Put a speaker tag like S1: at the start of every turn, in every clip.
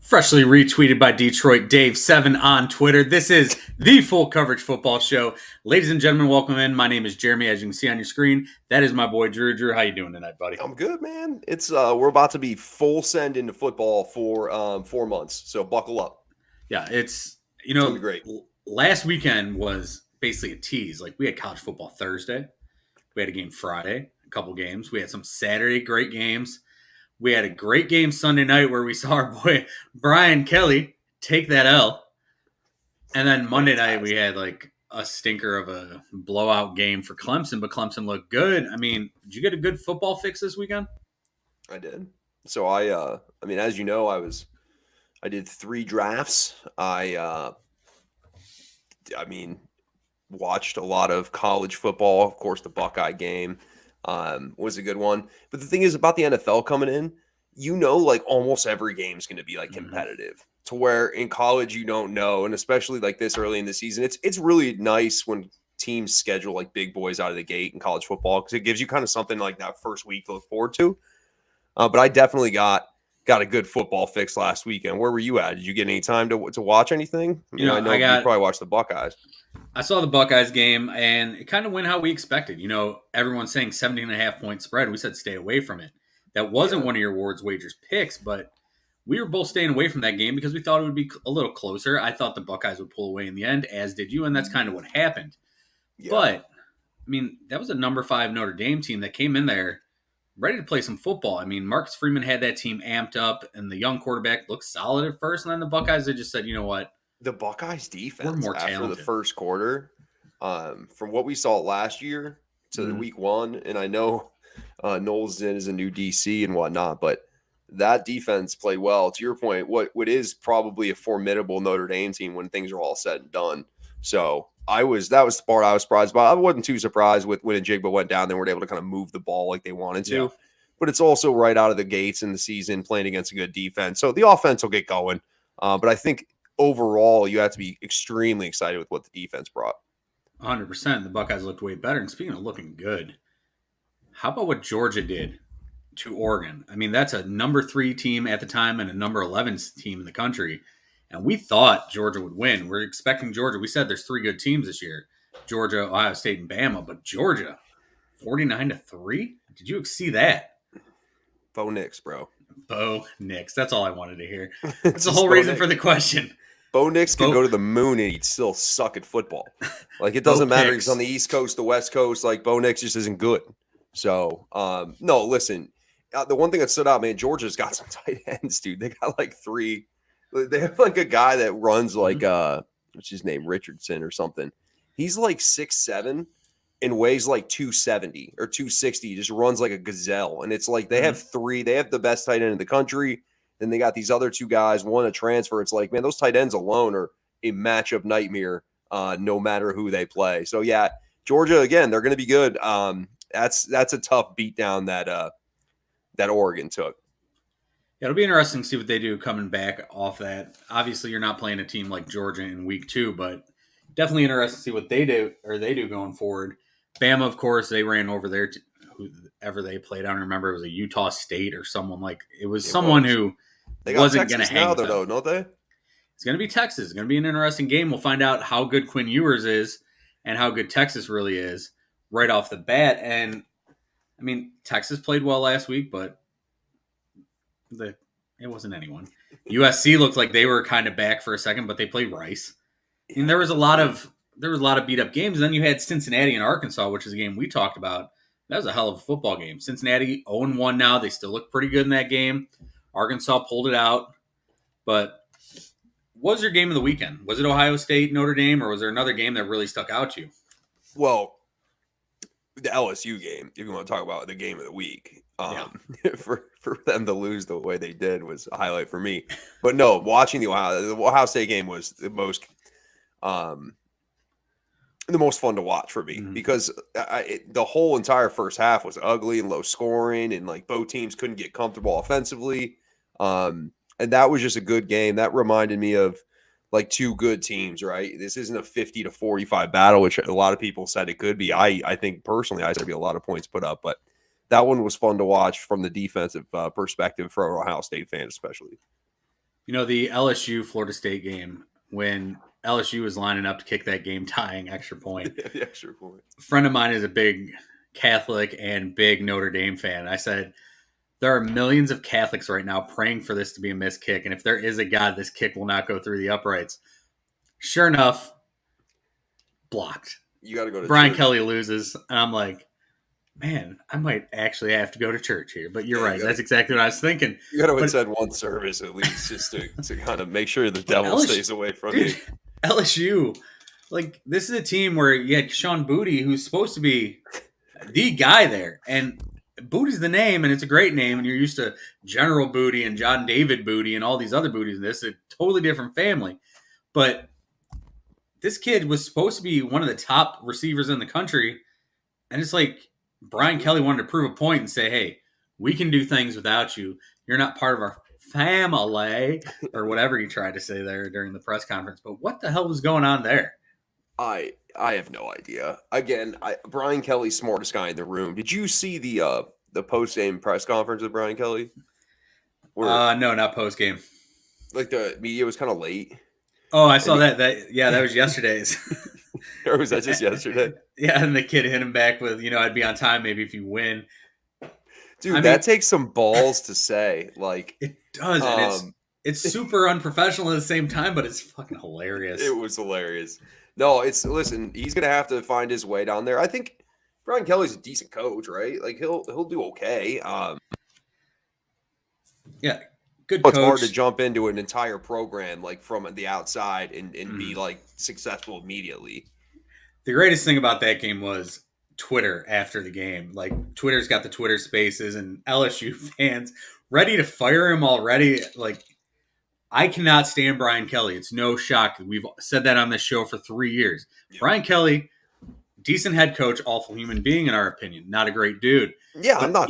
S1: Freshly retweeted by Detroit Dave 7 on Twitter. This is the Full Coverage Football Show. Ladies and gentlemen, welcome in. My name is Jeremy, as you can see on your screen. That is my boy Drew. Drew, how you doing tonight, buddy?
S2: I'm good, man. It's we're about to be full send into football for 4 months, so buckle up.
S1: Yeah, it's
S2: gonna be great.
S1: Last weekend was basically a tease. Like, we had college football Thursday, we had a game Friday, a couple games. We had some Saturday great games. We had a great game Sunday night where we saw our boy Brian Kelly take that L. And then Monday night we had like a stinker of a blowout game for Clemson, but Clemson looked good. I mean, did you get a good football fix this weekend?
S2: I did. So I mean, as you know, I did 3 drafts. I mean, watched a lot of college football. Of course, the Buckeye game was a good one. But the thing is about the NFL coming in, like almost every game is going to be like competitive to where in college you don't know. And especially like this early in the season, it's really nice when teams schedule like big boys out of the gate in college football because it gives you kind of something like that first week to look forward to. But I definitely got a good football fix last weekend. Where were you at? Did you get any time to watch anything? I know you probably watched the Buckeyes.
S1: I saw the Buckeyes game, and it kind of went how we expected. Everyone's saying 17.5-point spread. We said stay away from it. That wasn't one of your Ward's Wagers picks, but we were both staying away from that game because we thought it would be a little closer. I thought the Buckeyes would pull away in the end, as did you, and that's kind of what happened. Yeah. But, I mean, that was a number 5 Notre Dame team that came in there ready to play some football. I mean, Marcus Freeman had that team amped up, and the young quarterback looked solid at first, and then the Buckeyes, they just said, you know what?
S2: The Buckeyes defense
S1: we're more
S2: after
S1: talented.
S2: The first quarter, from what we saw last year to the week 1, and I know Knowles is a new DC and whatnot, but that defense played well. To your point, what is probably a formidable Notre Dame team when things are all said and done. So that was the part I was surprised by. I wasn't too surprised with when Jigba went down. They weren't able to kind of move the ball like they wanted to. Yeah. But it's also right out of the gates in the season playing against a good defense. So the offense will get going. But I think overall you have to be extremely excited with what the defense brought.
S1: 100%. The Buckeyes looked way better. And speaking of looking good, how about what Georgia did to Oregon? I mean, that's a number 3 team at the time and a number 11 team in the country. And we thought Georgia would win. We're expecting Georgia. We said there's 3 good teams this year: Georgia, Ohio State, and Bama. But Georgia, 49-3. Did you see that?
S2: Bo Nix, bro.
S1: Bo Nix. That's all I wanted to hear. That's the whole reason for the question.
S2: Bo Nix could go to the moon and he'd still suck at football. Like, it doesn't matter. He's on the East Coast, the West Coast. Like, Bo Nix just isn't good. So, no, listen. The one thing that stood out, man, Georgia's got some tight ends, dude. They got like 3. They have like a guy that runs like what's his name, Richardson or something. He's like 6'7" and weighs like 270 or 260. He just runs like a gazelle. And it's like they have 3. They have the best tight end in the country. Then they got these other 2 guys, one a transfer. It's like, man, those tight ends alone are a matchup nightmare no matter who they play. So yeah, Georgia, again, they're going to be good. That's a tough beatdown that Oregon took.
S1: Yeah, it'll be interesting to see what they do coming back off that. Obviously, you're not playing a team like Georgia in week 2, but definitely interesting to see what they do going forward. Bama, of course, they ran over there to whoever they played. I don't remember. It was a Utah State or someone like it was someone who wasn't going to hang
S2: now, though, don't they?
S1: It's going to be Texas. It's going to be an interesting game. We'll find out how good Quinn Ewers is and how good Texas really is right off the bat. And I mean, Texas played well last week, but it wasn't anyone. USC looked like they were kind of back for a second, but they played Rice. I mean, there was a lot of beat up games. And then you had Cincinnati and Arkansas, which is a game we talked about. That was a hell of a football game. Cincinnati 0-1 now. They still look pretty good in that game. Arkansas pulled it out. But what was your game of the weekend? Was it Ohio State, Notre Dame, or was there another game that really stuck out to you?
S2: Well, the LSU game, if you want to talk about the game of the week, for them to lose the way they did was a highlight for me. But no, watching the Ohio State game was the most fun to watch for me because the whole entire first half was ugly and low scoring, and like both teams couldn't get comfortable offensively. And that was just a good game. That reminded me of like 2 good teams, right? This isn't a 50-45 battle, which a lot of people said it could be. I think personally, I said it'd be a lot of points put up, but that one was fun to watch from the defensive perspective for an Ohio State fan, especially.
S1: The LSU Florida State game when LSU was lining up to kick that game tying extra point.
S2: The extra point.
S1: A friend of mine is a big Catholic and big Notre Dame fan. I said, there are millions of Catholics right now praying for this to be a missed kick. And if there is a God, this kick will not go through the uprights. Sure enough, blocked.
S2: You got to go to
S1: Brian
S2: church.
S1: Kelly loses. And I'm like, man, I might actually have to go to church here. But you're right. That's exactly what I was thinking.
S2: You got to attend one service at least just to kind of make sure the devil stays away from you.
S1: LSU, this is a team where you had Sean Booty, who's supposed to be the guy there. And Booty's the name, and it's a great name, and you're used to General Booty and John David Booty and all these other Booties. This is a totally different family. But this kid was supposed to be one of the top receivers in the country, and it's like Brian Kelly wanted to prove a point and say, hey, we can do things without you. You're not part of our family, or whatever he tried to say there during the press conference. But what the hell was going on there?
S2: I have no idea. Again, Brian Kelly's smartest guy in the room. Did you see the post-game press conference with Brian Kelly?
S1: No, not post-game.
S2: Like the media was kind of late.
S1: Oh, I saw that. That was yesterday's.
S2: Or was that just yesterday?
S1: Yeah, and the kid hit him back with, I'd be on time maybe if you win.
S2: Dude, that takes some balls to say. Like
S1: it does, and it's super unprofessional at the same time, but it's fucking hilarious.
S2: It was hilarious. No, listen, he's gonna have to find his way down there. I think Brian Kelly's a decent coach, right? Like he'll do okay.
S1: Yeah, good coach.
S2: It's hard to jump into an entire program like from the outside and be like successful immediately.
S1: The greatest thing about that game was Twitter after the game. Like Twitter's got the Twitter Spaces and LSU fans ready to fire him already. Like, I cannot stand Brian Kelly. It's no shock. We've said that on this show for 3 years. Yeah. Brian Kelly, decent head coach, awful human being in our opinion. Not a great dude.
S2: Yeah, I'm not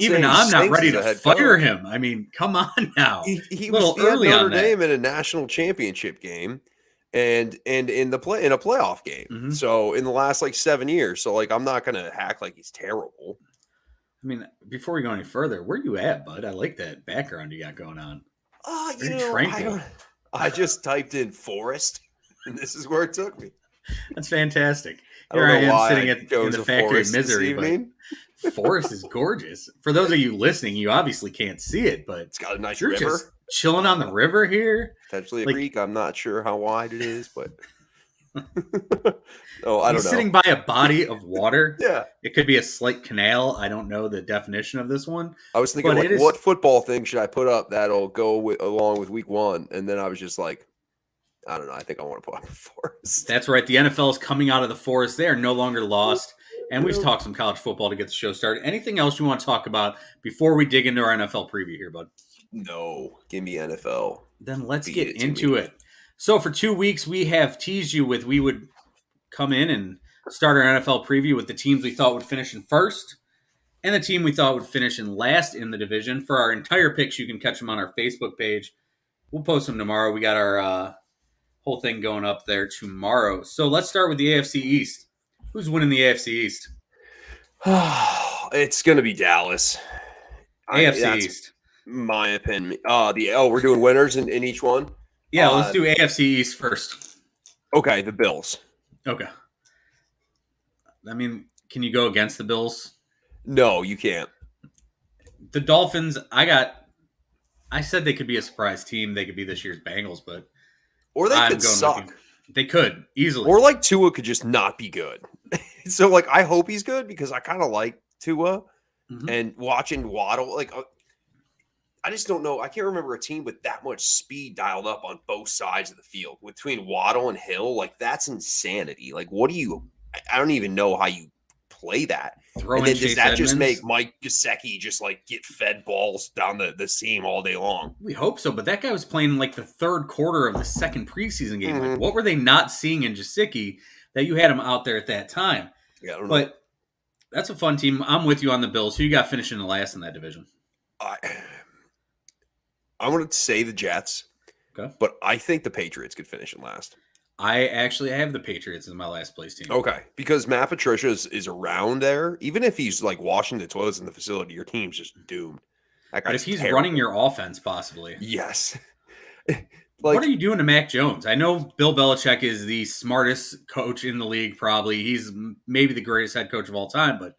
S1: ready to fire him. I mean, come on now.
S2: He was early on Notre Dame in a national championship game and in a playoff game. Mm-hmm. So in the last 7 years. So I'm not gonna hack like he's terrible.
S1: I mean, before we go any further, where you at, bud? I like that background you got going on.
S2: I just typed in forest, and this is where it took me.
S1: That's fantastic. Here I am sitting in the factory of misery, but forest is gorgeous. For those of you listening, you obviously can't see it, but
S2: it's got a nice river. Just
S1: chilling on the river here.
S2: Potentially a creek. I'm not sure how wide it is, but I don't know.
S1: Sitting by a body of water.
S2: Yeah.
S1: It could be a slight canal. I don't know the definition of this one.
S2: I was thinking, what football thing should I put up that'll go along with week 1? And then I was just like, I don't know. I think I want to put up a forest.
S1: That's right. The NFL is coming out of the forest. They are no longer lost. And we've talked some college football to get the show started. Anything else you want to talk about before we dig into our NFL preview here, bud?
S2: No. Give me NFL.
S1: Then let's get into it. So for 2 weeks, we have teased you with we would come in and start our NFL preview with the teams we thought would finish in first and the team we thought would finish in last in the division. For our entire picks, you can catch them on our Facebook page. We'll post them tomorrow. We got our whole thing going up there tomorrow. So let's start with the AFC East. Who's winning the AFC East?
S2: It's going to be Dallas.
S1: AFC East.
S2: My opinion. We're doing winners in each one?
S1: Yeah, let's do AFC East first.
S2: Okay, the Bills.
S1: Okay. I mean, can you go against the Bills?
S2: No, you can't.
S1: The Dolphins, I said they could be a surprise team. They could be this year's Bengals, but
S2: or they could suck.
S1: They could easily.
S2: Or Tua could just not be good. So I hope he's good because I kind of like Tua and watching Waddle. I just don't know. I can't remember a team with that much speed dialed up on both sides of the field between Waddle and Hill. That's insanity. What do you? I don't even know how you play that. And then does that just make Mike Gesicki just get fed balls down the seam all day long?
S1: We hope so, but that guy was playing the third quarter of the second preseason game. What were they not seeing in Gesicki that you had him out there at that time?
S2: Yeah, I don't know.
S1: But that's a fun team. I'm with you on the Bills. Who you got finishing the last in that division?
S2: I'm going to say the Jets, but I think the Patriots could finish in last.
S1: I actually have the Patriots as my last place team.
S2: Okay, because Matt Patricia is around there. Even if he's washing the toilets in the facility, your team's just doomed.
S1: But if he's running your offense, possibly.
S2: Yes.
S1: What are you doing to Mac Jones? I know Bill Belichick is the smartest coach in the league, probably. He's maybe the greatest head coach of all time, but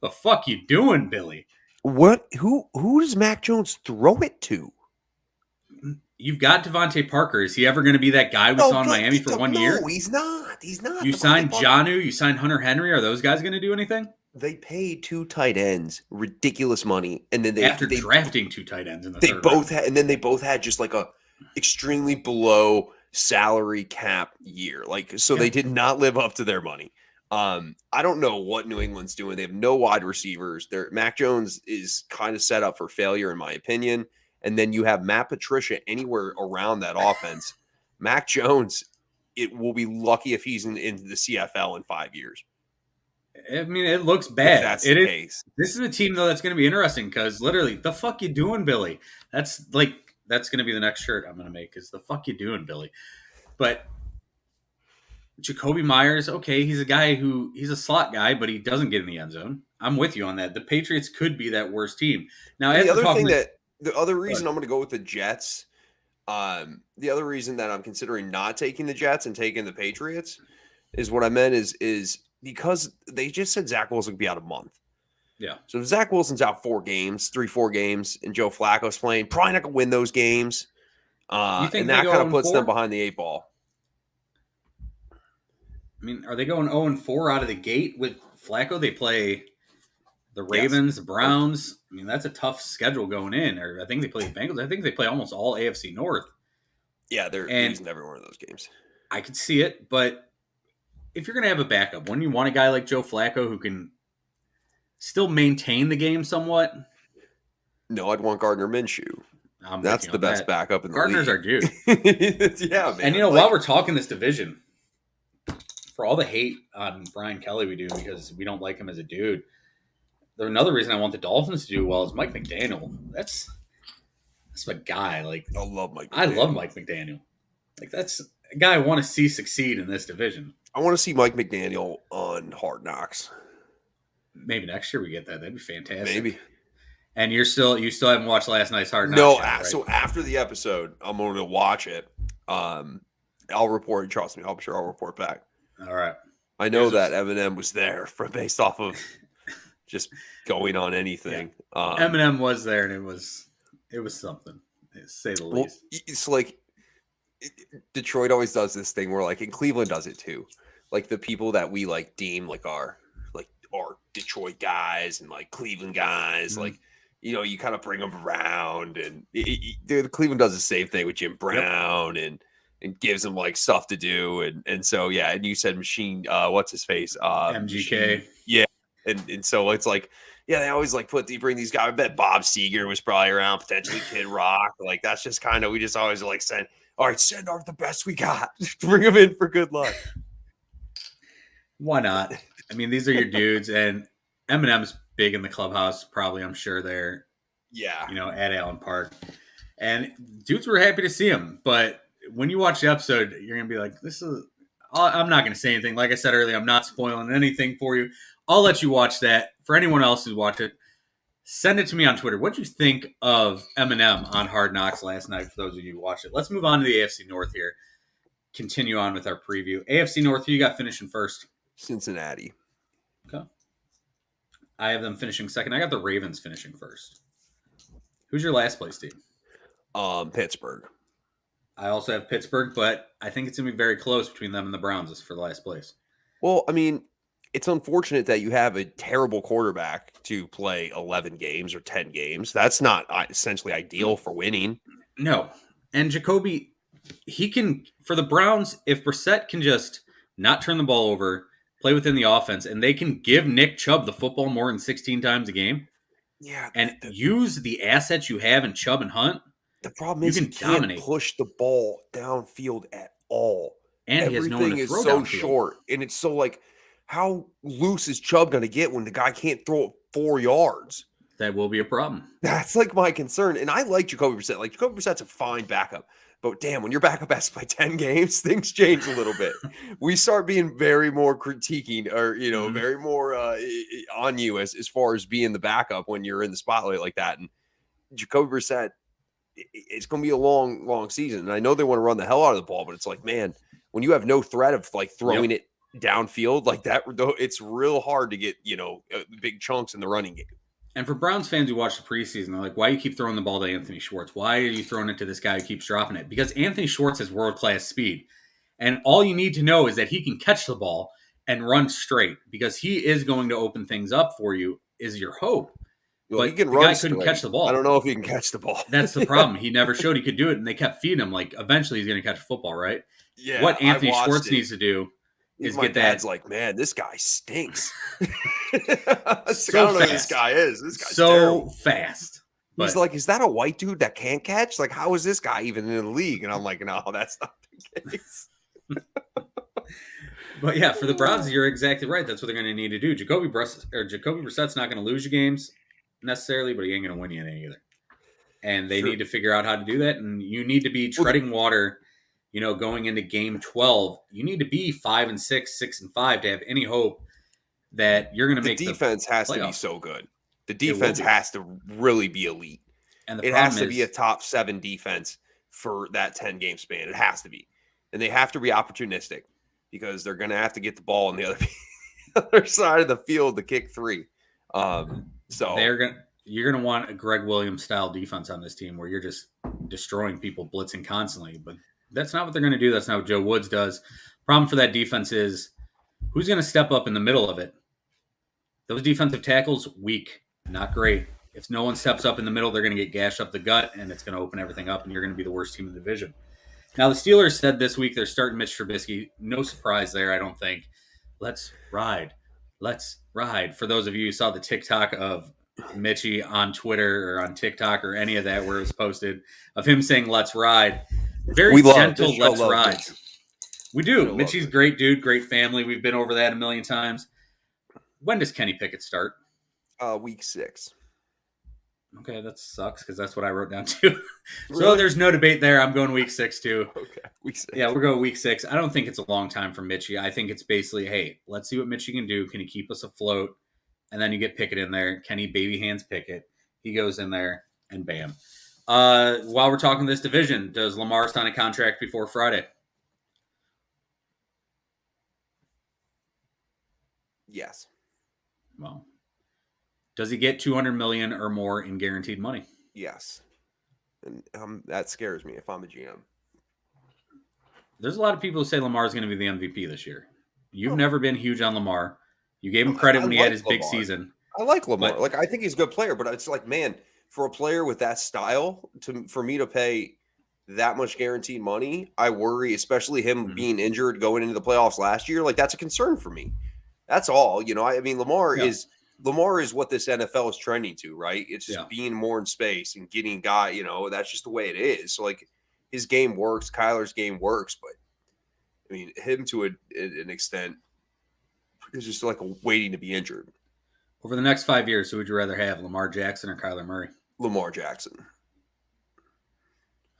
S1: the fuck you doing, Billy?
S2: What? Who does Mac Jones throw it to?
S1: You've got Devontae Parker. Is he ever going to be that guy we saw in Miami for 1 year?
S2: No, he's not. He's not.
S1: You signed Jonnu. You signed Hunter Henry. Are those guys going to do anything?
S2: They paid 2 tight ends ridiculous money, and then
S1: after drafting 2 tight ends in the
S2: third round. And then they both had just like a extremely below salary cap year. Like, so they did not live up to their money. I don't know what New England's doing. They have no wide receivers. Mac Jones is kind of set up for failure, in my opinion. And then you have Matt Patricia anywhere around that offense. Mac Jones, it will be lucky if he's in the CFL in 5 years.
S1: I mean, it looks bad.
S2: If that's the case.
S1: This is a team, though, that's going to be interesting because literally, the fuck you doing, Billy? That's going to be the next shirt I'm going to make is the fuck you doing, Billy? But Jacoby Myers, okay, he's a slot guy, but he doesn't get in the end zone. I'm with you on that. The Patriots could be that worst team. Now,
S2: the other reason I'm going to go with the Jets, the other reason that I'm considering not taking the Jets and taking the Patriots is what I meant is because they just said Zach Wilson could be out a month.
S1: Yeah.
S2: So if Zach Wilson's out 4 games, and Joe Flacco's playing, probably not going to win those games. And that kind of puts them behind the 8 ball.
S1: I mean, are they going 0-4 out of the gate with Flacco? They play the Ravens, the Browns. I mean, that's a tough schedule going in. Or I think they play the Bengals. I think they play almost all AFC North.
S2: Yeah, they're losing every one of those games.
S1: I could see it, but if you're going to have a backup, wouldn't you want a guy like Joe Flacco who can still maintain the game somewhat?
S2: No, I'd want Gardner Minshew. That's the best backup in the league.
S1: Gardner's our dude.
S2: Yeah, man.
S1: And, while we're talking this division, for all the hate on Brian Kelly we do because we don't like him as a dude, another reason I want the Dolphins to do well is Mike McDaniel. That's my guy. Like,
S2: I love Mike McDaniel.
S1: I love Mike McDaniel. Like, that's a guy I want to see succeed in this division.
S2: I want to see Mike McDaniel on Hard Knocks.
S1: Maybe next year we get that. That'd be fantastic.
S2: Maybe.
S1: And you still haven't watched last night's Hard Knocks?
S2: No,
S1: yet, right?
S2: So after the episode, I'm going to watch it. I'll report. Trust me, I'm sure I'll report back.
S1: All right.
S2: I know that Eminem was there based off of just going on anything.
S1: Yeah. Eminem was there, and it was something, to say the least.
S2: It's like Detroit always does this thing where, like, in Cleveland does it too. Like, the people that we like deem like our Detroit guys and like Cleveland guys, like, you kind of bring them around, and Cleveland does the same thing with Jim Brown and gives them like stuff to do, and so yeah. And you said Machine, what's his face,
S1: MGK,
S2: Machine, yeah, and so it's like, yeah, they always like bring these guys. I bet Bob Seger was probably around, potentially Kid Rock. Like, that's just kind of, we just always like send our the best we got, bring them in for good luck.
S1: Why not? I mean, these are your dudes, and Eminem's big in the clubhouse. Probably, I'm sure they're, at Allen Park, and dudes were happy to see him. But when you watch the episode, you're gonna be like, "This is." I'm not gonna say anything. Like I said earlier, I'm not spoiling anything for you. I'll let you watch that. For anyone else who's watched it, send it to me on Twitter. What did you think of Eminem on Hard Knocks last night? For those of you who watched it, let's move on to the AFC North here. Continue on with our preview. AFC North, who you got finishing first?
S2: Cincinnati.
S1: Okay. I have them finishing second. I got the Ravens finishing first. Who's your last place team?
S2: Pittsburgh.
S1: I also have Pittsburgh, but I think it's going to be very close between them and the Browns for the last place.
S2: Well, I mean, it's unfortunate that you have a terrible quarterback to play 11 games or 10 games. That's not essentially ideal for winning.
S1: No. And Jacoby, he can, for the Browns, if Brissett can just not turn the ball over, play within the offense, and they can give Nick Chubb the football more than 16 times a game, and use the assets you have in Chubb and Hunt,
S2: the problem is you can't push the ball downfield at all.
S1: And
S2: everything is so short, and it's so like, how loose is Chubb going to get when the guy can't throw it 4 yards?
S1: That will be a problem.
S2: That's like my concern. And I like Jacoby Brissett. Like, Jacoby Brissett's a fine backup. But damn, when your backup has to play 10 games, things change a little bit. We start being very more critiquing, or, very more on you as far as being the backup when you're in the spotlight like that. And Jacoby Brissett, it's going to be a long season. And I know they want to run the hell out of the ball, but it's like, man, when you have no threat of like throwing it downfield like that, it's real hard to get, big chunks in the running game.
S1: And for Browns fans who watch the preseason, they're like, why do you keep throwing the ball to Anthony Schwartz? Why are you throwing it to this guy who keeps dropping it? Because Anthony Schwartz has world-class speed. And all you need to know is that he can catch the ball and run straight, because he is going to open things up for you, is your hope.
S2: Well,
S1: but
S2: he can
S1: the
S2: run
S1: guy
S2: straight.
S1: couldn't catch the ball.
S2: I don't know if he can catch the ball.
S1: That's the problem. He never showed he could do it, and they kept feeding him. Like, eventually he's going to catch a football, right?
S2: Yeah.
S1: What Anthony Schwartz needs to do is
S2: my
S1: get that.
S2: Dad's like, man, this guy stinks. I don't know who this guy is. This guy's
S1: so
S2: terrible.
S1: Fast.
S2: He's like, is that a white dude that can't catch? Like, how is this guy even in the league? And I'm like, no, that's not the case.
S1: But yeah, for the Browns, you're exactly right. That's what they're going to need to do. Jacoby Brissett's not going to lose you games necessarily, but he ain't going to win you any either. And they need to figure out how to do that. And you need to be treading water, going into game 12. You need to be 5-6, 6-5 to have any hope that you're going to make
S2: the defense has to be so good. The defense has to really be elite. And it has to be a top 7 defense for that 10-game span. It has to be. And they have to be opportunistic, because they're going to have to get the ball on the other side of the field to kick 3. So
S1: you're going to want a Greg Williams style defense on this team, where you're just destroying people, blitzing constantly. But that's not what they're going to do. That's not what Joe Woods does. Problem for that defense is, who's going to step up in the middle of it? Those defensive tackles, weak, not great. If no one steps up in the middle, they're going to get gashed up the gut, and it's going to open everything up, and you're going to be the worst team in the division. Now, the Steelers said this week they're starting Mitch Trubisky. No surprise there, I don't think. Let's ride. Let's ride. For those of you who saw the TikTok of Mitchie on Twitter or on TikTok or any of that where it was posted, of him saying, let's ride. Very gentle, let's ride. We do. Mitchie's great dude, great family. We've been over that a million times. When does Kenny Pickett start?
S2: Week 6.
S1: Okay, that sucks, because that's what I wrote down too. So there's no debate there. I'm going week 6 too.
S2: Okay, week 6.
S1: Yeah, we're going week 6. I don't think it's a long time for Mitchie. I think it's basically, hey, let's see what Mitchie can do. Can he keep us afloat? And then you get Pickett in there. Kenny baby hands Pickett. He goes in there, and bam. While we're talking this division, does Lamar sign a contract before Friday?
S2: Yes.
S1: Well, does he get $200 million or more in guaranteed money?
S2: Yes. And that scares me if I'm a GM.
S1: There's a lot of people who say Lamar's going to be the MVP this year. You've never been huge on Lamar. You gave him credit when he had his big season.
S2: I like Lamar. I think he's a good player, but it's like, man, for a player with that style, for me to pay that much guaranteed money, I worry, especially him being injured going into the playoffs last year. Like, that's a concern for me. That's all. I mean, Lamar is what this NFL is trending to, right? It's just being more in space and getting that's just the way it is. So, like, his game works, Kyler's game works, but I mean, him to an extent is just like waiting to be injured.
S1: Over the next 5 years, who would you rather have, Lamar Jackson or Kyler Murray?
S2: Lamar Jackson.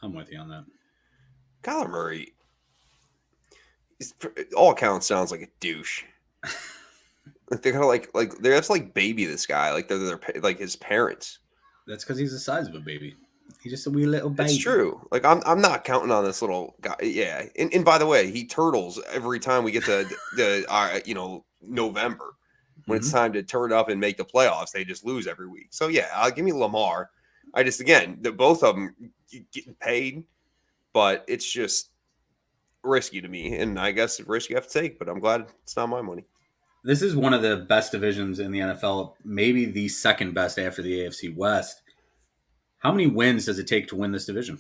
S1: I'm with you on that.
S2: Kyler Murray, all accounts, sounds like a douche. They're kind of like they have to like baby this guy, like they're like his parents.
S1: That's because he's the size of a baby. He's just a wee little baby.
S2: It's true. Like I'm not counting on this little guy. Yeah, and by the way, he turtles every time we get to the November when it's time to turn up and make the playoffs. They just lose every week. So yeah, give me Lamar. I just both of them getting paid, but it's just risky to me, and I guess risk you have to take. But I'm glad it's not my money.
S1: This is one of the best divisions in the NFL, maybe the second best after the AFC West. How many wins does it take to win this division?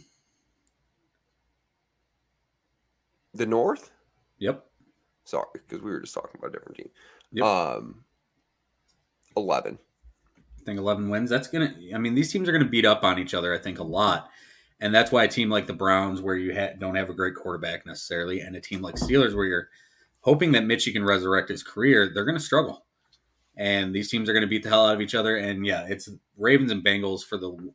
S2: The North?
S1: Yep.
S2: Sorry, because we were just talking about a different team.
S1: Yep.
S2: 11.
S1: I think 11 wins. These teams are going to beat up on each other, I think, a lot. And that's why a team like the Browns, where you don't have a great quarterback necessarily, and a team like Steelers, where you're hoping that Mitchie can resurrect his career, they're going to struggle. And these teams are going to beat the hell out of each other. And yeah, it's Ravens and Bengals for the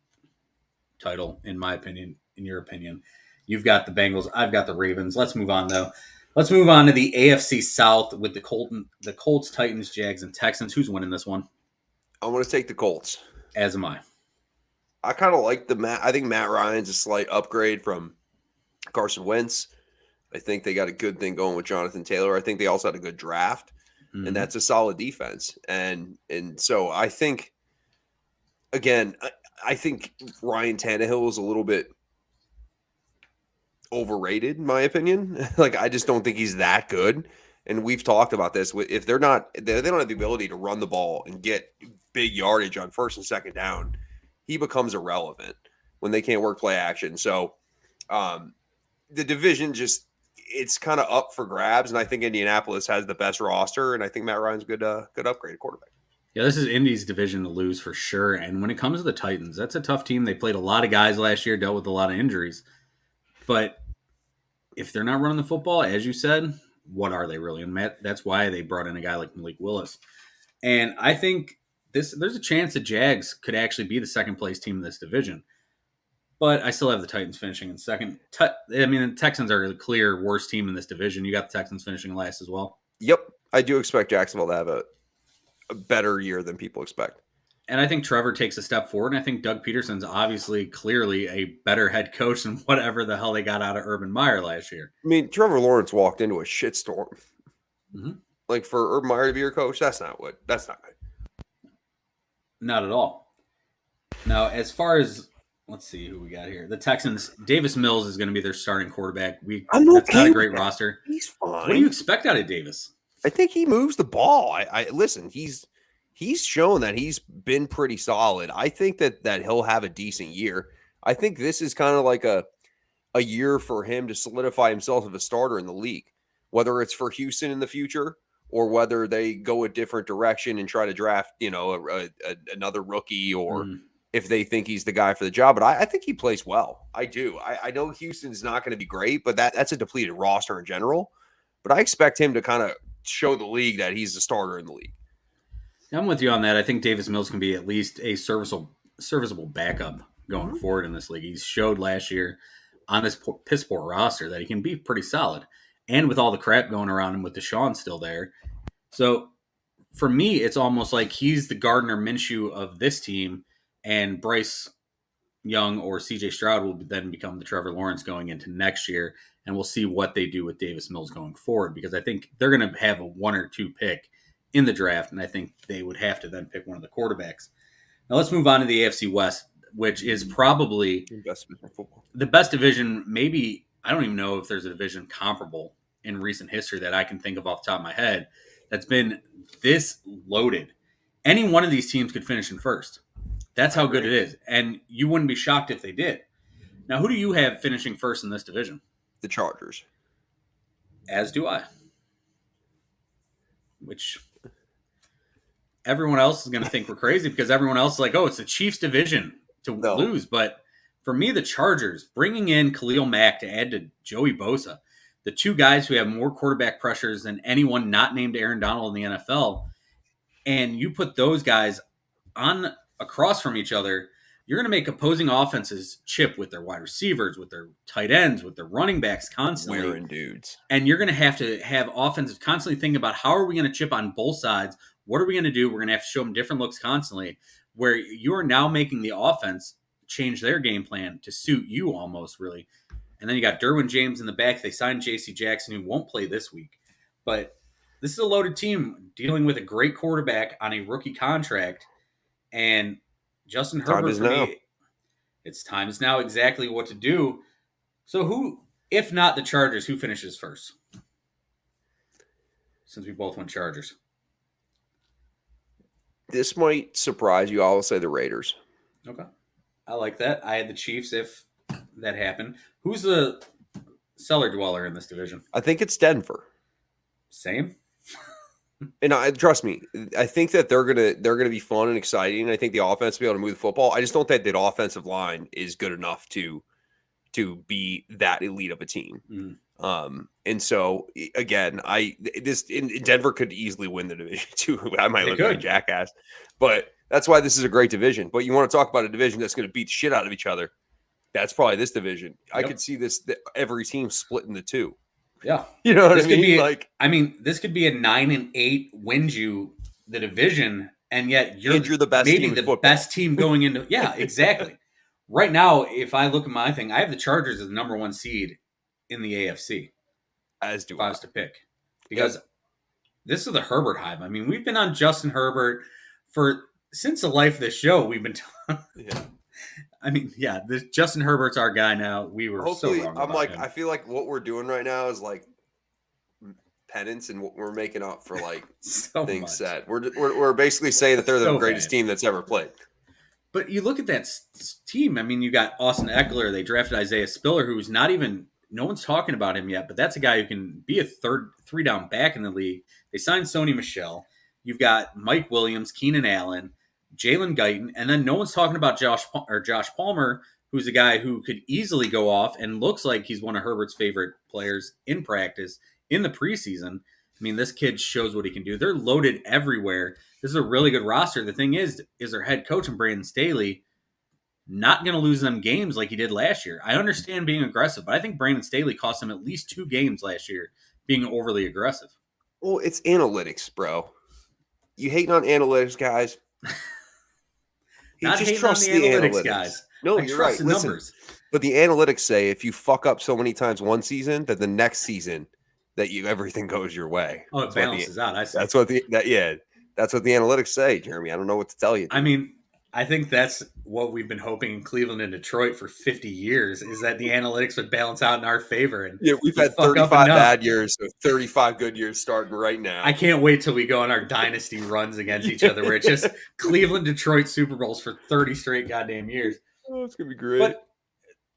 S1: title, in my opinion. In your opinion, you've got the Bengals, I've got the Ravens. Let's move on, though. Let's move on to the AFC South with the Colts, Titans, Jags, and Texans. Who's winning this one?
S2: I want to take the Colts.
S1: As am I.
S2: I kind of like I think Matt Ryan's a slight upgrade from Carson Wentz. I think they got a good thing going with Jonathan Taylor. I think they also had a good draft, and that's a solid defense. And so I think, again, I think Ryan Tannehill is a little bit overrated, in my opinion. Like, I just don't think he's that good. And we've talked about this. If they don't have the ability to run the ball and get big yardage on first and second down, he becomes irrelevant when they can't work play action. So the division it's kind of up for grabs. And I think Indianapolis has the best roster. And I think Matt Ryan's a good upgrade quarterback.
S1: Yeah, this is Indy's division to lose for sure. And when it comes to the Titans, that's a tough team. They played a lot of guys last year, dealt with a lot of injuries. But if they're not running the football, as you said, what are they really? And that's why they brought in a guy like Malik Willis. And I think there's a chance the Jags could actually be the second place team in this division. But I still have the Titans finishing in second. The Texans are the clear worst team in this division. You got the Texans finishing last as well.
S2: Yep. I do expect Jacksonville to have a better year than people expect.
S1: And I think Trevor takes a step forward. And I think Doug Peterson's obviously clearly a better head coach than whatever the hell they got out of Urban Meyer last year.
S2: I mean, Trevor Lawrence walked into a shitstorm.
S1: Mm-hmm.
S2: Like, for Urban Meyer to be your coach, that's not good.
S1: Not at all. Now, as far as, let's see who we got here. The Texans, Davis Mills is going to be their starting quarterback. That's not a great roster.
S2: He's fine.
S1: What do you expect out of Davis?
S2: I think he moves the ball. I listen, he's shown that he's been pretty solid. I think that he'll have a decent year. I think this is kind of like a year for him to solidify himself as a starter in the league, whether it's for Houston in the future or whether they go a different direction and try to draft, another rookie, or if they think he's the guy for the job. But I think he plays well. I do. I know Houston's not going to be great, but that's a depleted roster in general. But I expect him to kind of show the league that he's a starter in the league.
S1: I'm with you on that. I think Davis Mills can be at least a serviceable backup going forward in this league. He showed last year on this piss poor roster that he can be pretty solid. And with all the crap going around him with Deshaun still there. So for me, it's almost like he's the Gardner Minshew of this team, and Bryce Young or CJ Stroud will then become the Trevor Lawrence going into next year. And we'll see what they do with Davis Mills going forward, because I think they're going to have a 1 or 2 pick in the draft, and I think they would have to then pick one of the quarterbacks. Now let's move on to the AFC West, which is probably the best division. Maybe, I don't even know if there's a division comparable in recent history that I can think of off the top of my head that's been this loaded. Any one of these teams could finish in first. That's how good it is. And you wouldn't be shocked if they did. Now, who do you have finishing first in this division?
S2: The Chargers.
S1: As do I. Which everyone else is going to think we're crazy, because everyone else is like, oh, it's the Chiefs division to lose. But for me, the Chargers, bringing in Khalil Mack to add to Joey Bosa, the two guys who have more quarterback pressures than anyone not named Aaron Donald in the NFL, and you put those guys on across from each other, you're going to make opposing offenses chip with their wide receivers, with their tight ends, with their running backs constantly.
S2: Wearing dudes.
S1: And you're going to have offenses constantly thinking about, how are we going to chip on both sides? What are we going to do? We're going to have to show them different looks constantly, where you are now making the offense change their game plan to suit you almost, really. And then you got Derwin James in the back. They signed J.C. Jackson, who won't play this week. But this is a loaded team dealing with a great quarterback on a rookie contract. And Justin Herbert, for me, it's time is now exactly what to do. So who, if not the Chargers, who finishes first? Since we both went Chargers.
S2: This might surprise you. I'll say the Raiders.
S1: Okay. I like that. I had the Chiefs if that happened. Who's the cellar dweller in this division?
S2: I think it's Denver.
S1: Same.
S2: And trust me, I think that they're gonna be fun and exciting. I think the offense will be able to move the football. I just don't think that offensive line is good enough to be that elite of a team. And so again, Denver could easily win the division too. I might look like a jackass, but that's why this is a great division. But you want to talk about a division that's going to beat the shit out of each other? That's probably this division. Yep. I could see every team split into two.
S1: Yeah.
S2: You know what I mean?
S1: This could be a 9-8 wins you the division, and yet you're
S2: the best
S1: maybe
S2: team
S1: the best team going into. Yeah, exactly. right now, if I look at my thing, I have the Chargers as the number 1 seed in the AFC.
S2: As do
S1: If I
S2: I.
S1: was to pick, because this is the Herbert hype. I mean, we've been on Justin Herbert since the life of the show. We've been.
S2: Yeah.
S1: I mean, yeah, Justin Herbert's our guy now. We were so
S2: Hopefully,
S1: wrong
S2: I'm
S1: about
S2: like,
S1: him.
S2: I feel like what we're doing right now is like penance, and we're making up for like
S1: so
S2: things
S1: much.
S2: said. We're basically saying that they're the
S1: So
S2: greatest
S1: bad.
S2: team that's ever played.
S1: But you look at that team. I mean, you got Austin Eckler. They drafted Isaiah Spiller, who's not even. No one's talking about him yet, but that's a guy who can be a three down back in the league. They signed Sony Michel. You've got Mike Williams, Keenan Allen, Jalen Guyton, and then no one's talking about Josh Palmer, who's a guy who could easily go off and looks like he's one of Herbert's favorite players in practice in the preseason. I mean, this kid shows what he can do. They're loaded everywhere. This is a really good roster. The thing is their head coach and Brandon Staley not going to lose them games like he did last year. I understand being aggressive, but I think Brandon Staley cost him at least 2 games last year being overly aggressive.
S2: Well, it's analytics, bro. You hating on analytics, guys?
S1: He just trusts the analytics guys.
S2: No,
S1: I
S2: you're
S1: trust
S2: right.
S1: the
S2: Listen,
S1: numbers.
S2: but the analytics say if you fuck up so many times one season, that the next season that everything goes your way.
S1: Oh, it balances out. I see.
S2: That's what the analytics say, Jeremy. I don't know what to tell you.
S1: I mean, I think that's what we've been hoping in Cleveland and Detroit for 50 years is that the analytics would balance out in our favor. And
S2: yeah, we've had 35 bad years, so 35 good years starting right now.
S1: I can't wait till we go on our dynasty runs against each other where it's just Cleveland, Detroit Super Bowls for 30 straight goddamn years.
S2: Oh, it's going to be great.
S1: But,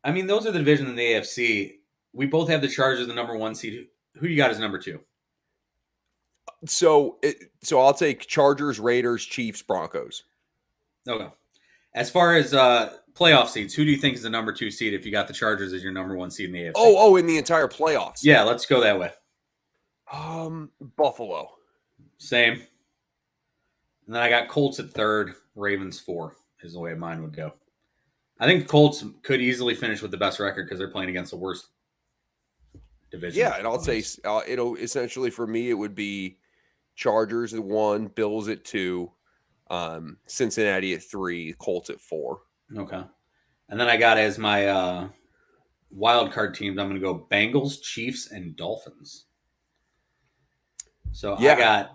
S1: I mean, those are the divisions in the AFC. We both have the Chargers the number 1 seed. Who you got as number 2?
S2: So I'll take Chargers, Raiders, Chiefs, Broncos.
S1: Okay. As far as playoff seeds, who do you think is the number 2 seed if you got the Chargers as your number 1 seed in the AFC?
S2: Oh, in the entire playoffs.
S1: Yeah, let's go that way.
S2: Buffalo.
S1: Same. And then I got Colts at 3rd, Ravens 4 is the way mine would go. I think the Colts could easily finish with the best record because they're playing against the worst division.
S2: Yeah, and I'll say it'll essentially for me it would be Chargers at 1, Bills at 2, Cincinnati at 3, Colts at 4.
S1: Okay. And then I got as my wild card teams, I'm going to go Bengals, Chiefs, and Dolphins. So yeah.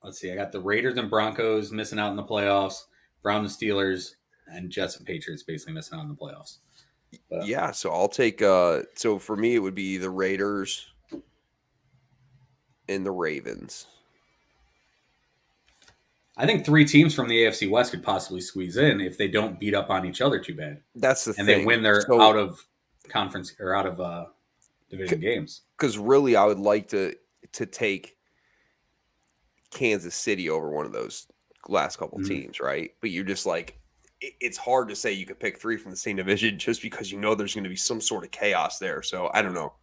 S1: I got the Raiders and Broncos missing out in the playoffs, Browns and Steelers, and Jets and Patriots basically missing out in the playoffs. But,
S2: yeah, so I'll take so for me it would be the Raiders and the Ravens.
S1: I think 3 teams from the AFC West could possibly squeeze in if they don't beat up on each other too bad.
S2: That's the thing.
S1: And they win their out of conference or out of division games.
S2: Because really, I would like to take Kansas City over one of those last couple teams, right? But you're just like, it's hard to say you could pick 3 from the same division just because you know there's going to be some sort of chaos there. So I don't know.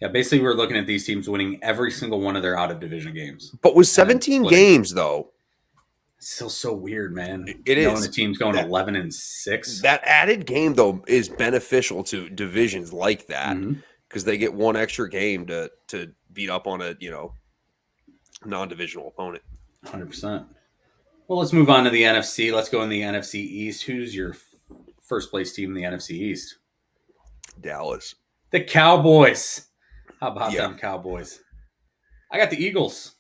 S1: Yeah, basically we're looking at these teams winning every single one of their out-of-division games.
S2: But with 17 games, though.
S1: It's still so weird, man.
S2: It is.
S1: The team's going 11-6.
S2: That added game, though, is beneficial to divisions like that because they get one extra game to beat up on a, non-divisional opponent.
S1: 100%. Well, let's move on to the NFC. Let's go in the NFC East. Who's your first place team in the NFC East?
S2: Dallas.
S1: The Cowboys. How about them Cowboys? I got the Eagles.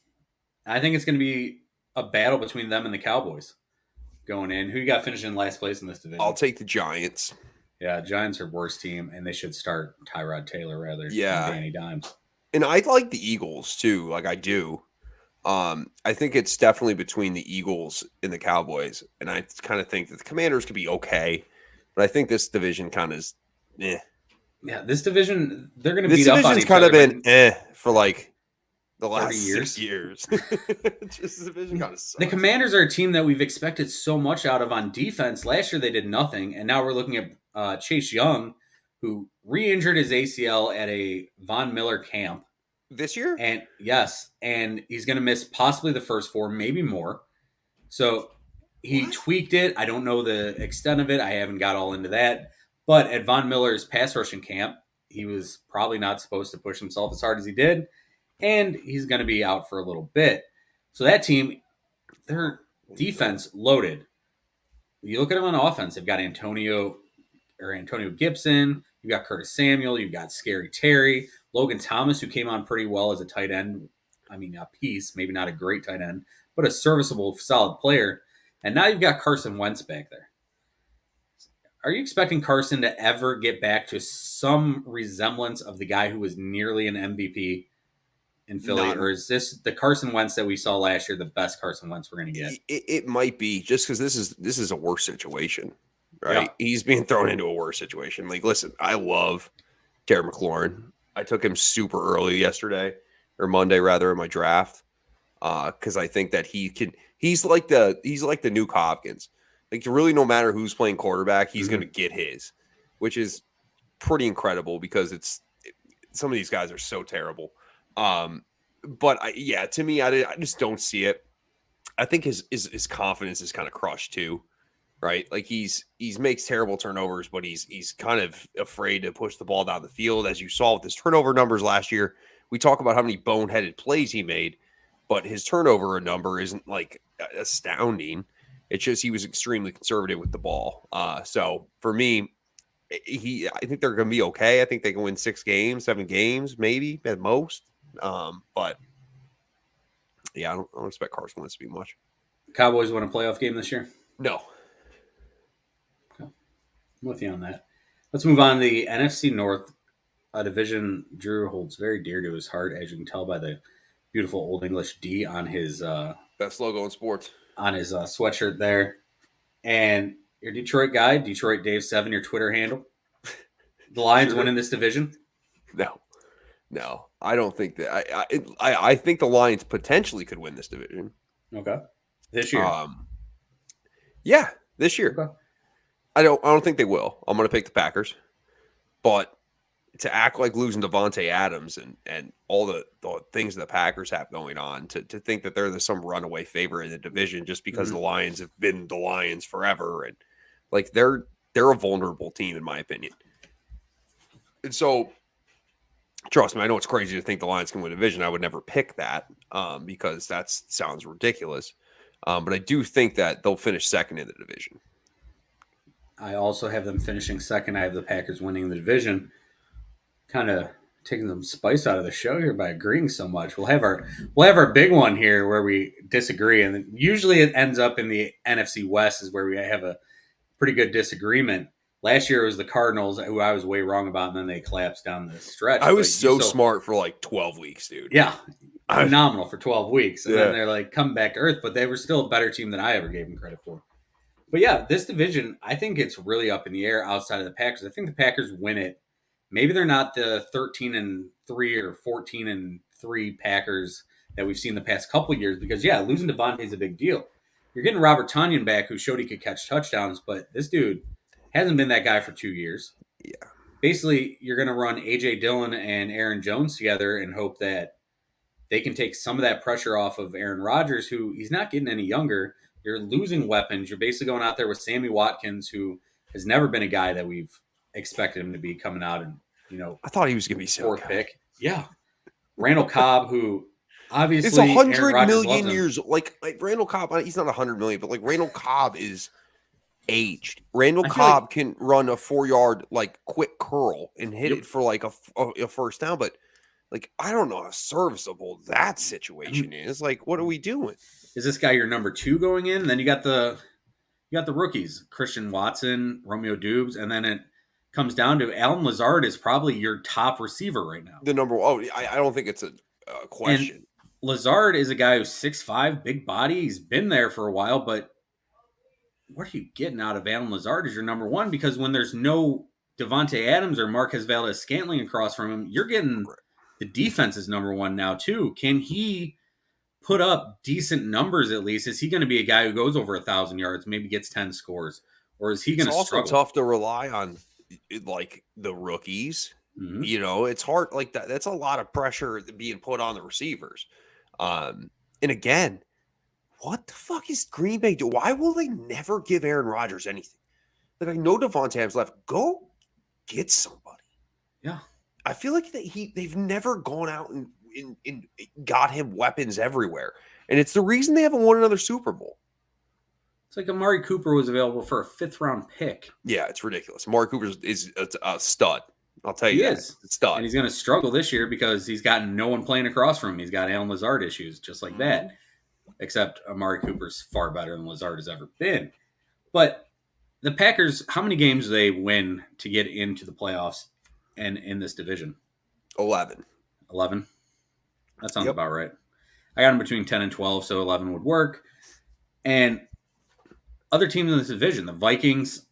S1: I think it's going to be a battle between them and the Cowboys going in. Who you got finishing in last place in this division?
S2: I'll take the Giants.
S1: Yeah, Giants are worst team, and they should start Tyrod Taylor rather than Danny Dimes.
S2: And I like the Eagles, too. Like, I do. I think it's definitely between the Eagles and the Cowboys. And I kind of think that the Commanders could be okay. But I think this division kind of is
S1: Yeah, this division, they're going to beat up on each other. This division's
S2: kind of been for like the last
S1: 6
S2: years. Just the division kind of sucks.
S1: The Commanders are a team that we've expected so much out of on defense. Last year they did nothing, and now we're looking at Chase Young, who re-injured his ACL at a Von Miller camp.
S2: This year?
S1: And yes, and he's going to miss possibly the first 4, maybe more. So he tweaked it. I don't know the extent of it. I haven't got all into that. But at Von Miller's pass rushing camp, he was probably not supposed to push himself as hard as he did. And he's going to be out for a little bit. So that team, their defense loaded. you look at them on offense, they've got Antonio Gibson, you've got Curtis Samuel, you've got Scary Terry, Logan Thomas, who came on pretty well as a tight end. I mean, a piece, maybe not a great tight end, but a serviceable, solid player. And now you've got Carson Wentz back there. Are you expecting Carson to ever get back to some resemblance of the guy who was nearly an MVP in Philly?
S2: None.
S1: Or is this the Carson Wentz that we saw last year, the best Carson Wentz we're going to get?
S2: It might be, just because this is a worse situation, right? Yeah. He's being thrown into a worse situation. Like, listen, I love Terry McLaurin. I took him super early yesterday, or Monday rather, in my draft, because I think that he's like the Nuke Hopkins. Like, really, no matter who's playing quarterback, he's going to get his, which is pretty incredible because some of these guys are so terrible. But to me, I just don't see it. I think his confidence is kind of crushed too, right? Like, he's makes terrible turnovers, but he's kind of afraid to push the ball down the field, as you saw with his turnover numbers last year. We talk about how many boneheaded plays he made, but his turnover number isn't like astounding. It's just he was extremely conservative with the ball. So for me, I think they're going to be okay. I think they can win 6 games, 7 games, maybe at most. But yeah, I don't expect Carson Wentz to be much.
S1: Cowboys won a playoff game this year?
S2: No.
S1: Okay. I'm with you on that. Let's move on to the NFC North, a division Drew holds very dear to his heart, as you can tell by the beautiful Old English D on his
S2: best logo in sports
S1: on his sweatshirt there. And your Detroit guy, Detroit Dave 7, your Twitter handle. The Lions winning this division?
S2: No, I don't think that. I think the Lions potentially could win this division.
S1: Okay, this year.
S2: Yeah, this year.
S1: Okay.
S2: I don't think they will. I'm going to pick the Packers, but to act like losing Devontae Adams and all the things the Packers have going on, to think that they're some runaway favorite in the division just because the Lions have been the Lions forever, and like they're a vulnerable team in my opinion. And so, trust me, I know it's crazy to think the Lions can win a division. I would never pick that because that sounds ridiculous. But I do think that they'll finish second in the division.
S1: I also have them finishing second. I have the Packers winning the division. Kind of taking some spice out of the show here by agreeing so much. We'll have our big one here where we disagree, and usually it ends up in the NFC West is where we have a pretty good disagreement. Last year it was the Cardinals, who I was way wrong about, and then they collapsed down the stretch.
S2: I was so smart for like 12 weeks, dude.
S1: Yeah, phenomenal for 12 weeks, and then they're like come back to earth, but they were still a better team than I ever gave them credit for. But yeah, this division, I think it's really up in the air outside of the Packers. I think the Packers win it. Maybe they're not the 13-3 or 14-3 Packers that we've seen the past couple of years because, yeah, losing Devontae is a big deal. You're getting Robert Tonyan back, who showed he could catch touchdowns, but this dude hasn't been that guy for 2 years.
S2: Yeah.
S1: Basically, you're going to run A.J. Dillon and Aaron Jones together and hope that they can take some of that pressure off of Aaron Rodgers, who he's not getting any younger. You're losing weapons. You're basically going out there with Sammy Watkins, who has never been a guy that we've expected him to be coming out and,
S2: I thought he was going to be
S1: fourth pick. Yeah. Randall Cobb, who obviously
S2: it's 100 million years. Like Randall Cobb, he's not 100 million, but like Randall Cobb is aged. Randall Cobb can run a 4-yard like quick curl and hit it for like a first down, but like I don't know how serviceable that situation is. Like, what are we doing?
S1: Is this guy your number 2 going in? And then you got the rookies, Christian Watson, Romeo Dubes, and then it comes down to Allen Lazard is probably your top receiver right now.
S2: The number I don't think it's a question.
S1: And Lazard is a guy who's 6'5", big body. He's been there for a while, but what are you getting out of Allen Lazard as your number 1? Because when there's no Devontae Adams or Marquez Valdes-Scantling across from him, you're getting the defense is number 1 now too. Can he put up decent numbers at least? Is he going to be a guy who goes over 1,000 yards, maybe gets 10 scores? Or is he going to struggle?
S2: It's also tough to rely on like the rookies. Mm-hmm. It's hard. Like that's a lot of pressure being put on the receivers. And again, what the fuck is Green Bay do? Why will they never give Aaron Rodgers anything? Like, I know Devontae Adams left. Go get somebody.
S1: Yeah.
S2: I feel like they've never gone out and got him weapons everywhere. And it's the reason they haven't won another Super Bowl.
S1: It's like Amari Cooper was available for a 5th-round pick.
S2: Yeah, it's ridiculous. Amari Cooper is a stud. I'll tell you
S1: He
S2: that.
S1: is.
S2: It's a stud.
S1: And he's going to struggle this year because he's got no one playing across from him. He's got Allen Lazard issues just like that. Except Amari Cooper's far better than Lazard has ever been. But the Packers, how many games do they win to get into the playoffs and in this division?
S2: 11.
S1: 11? That sounds about right. I got them between 10 and 12, so 11 would work. And other teams in this division, the Vikings,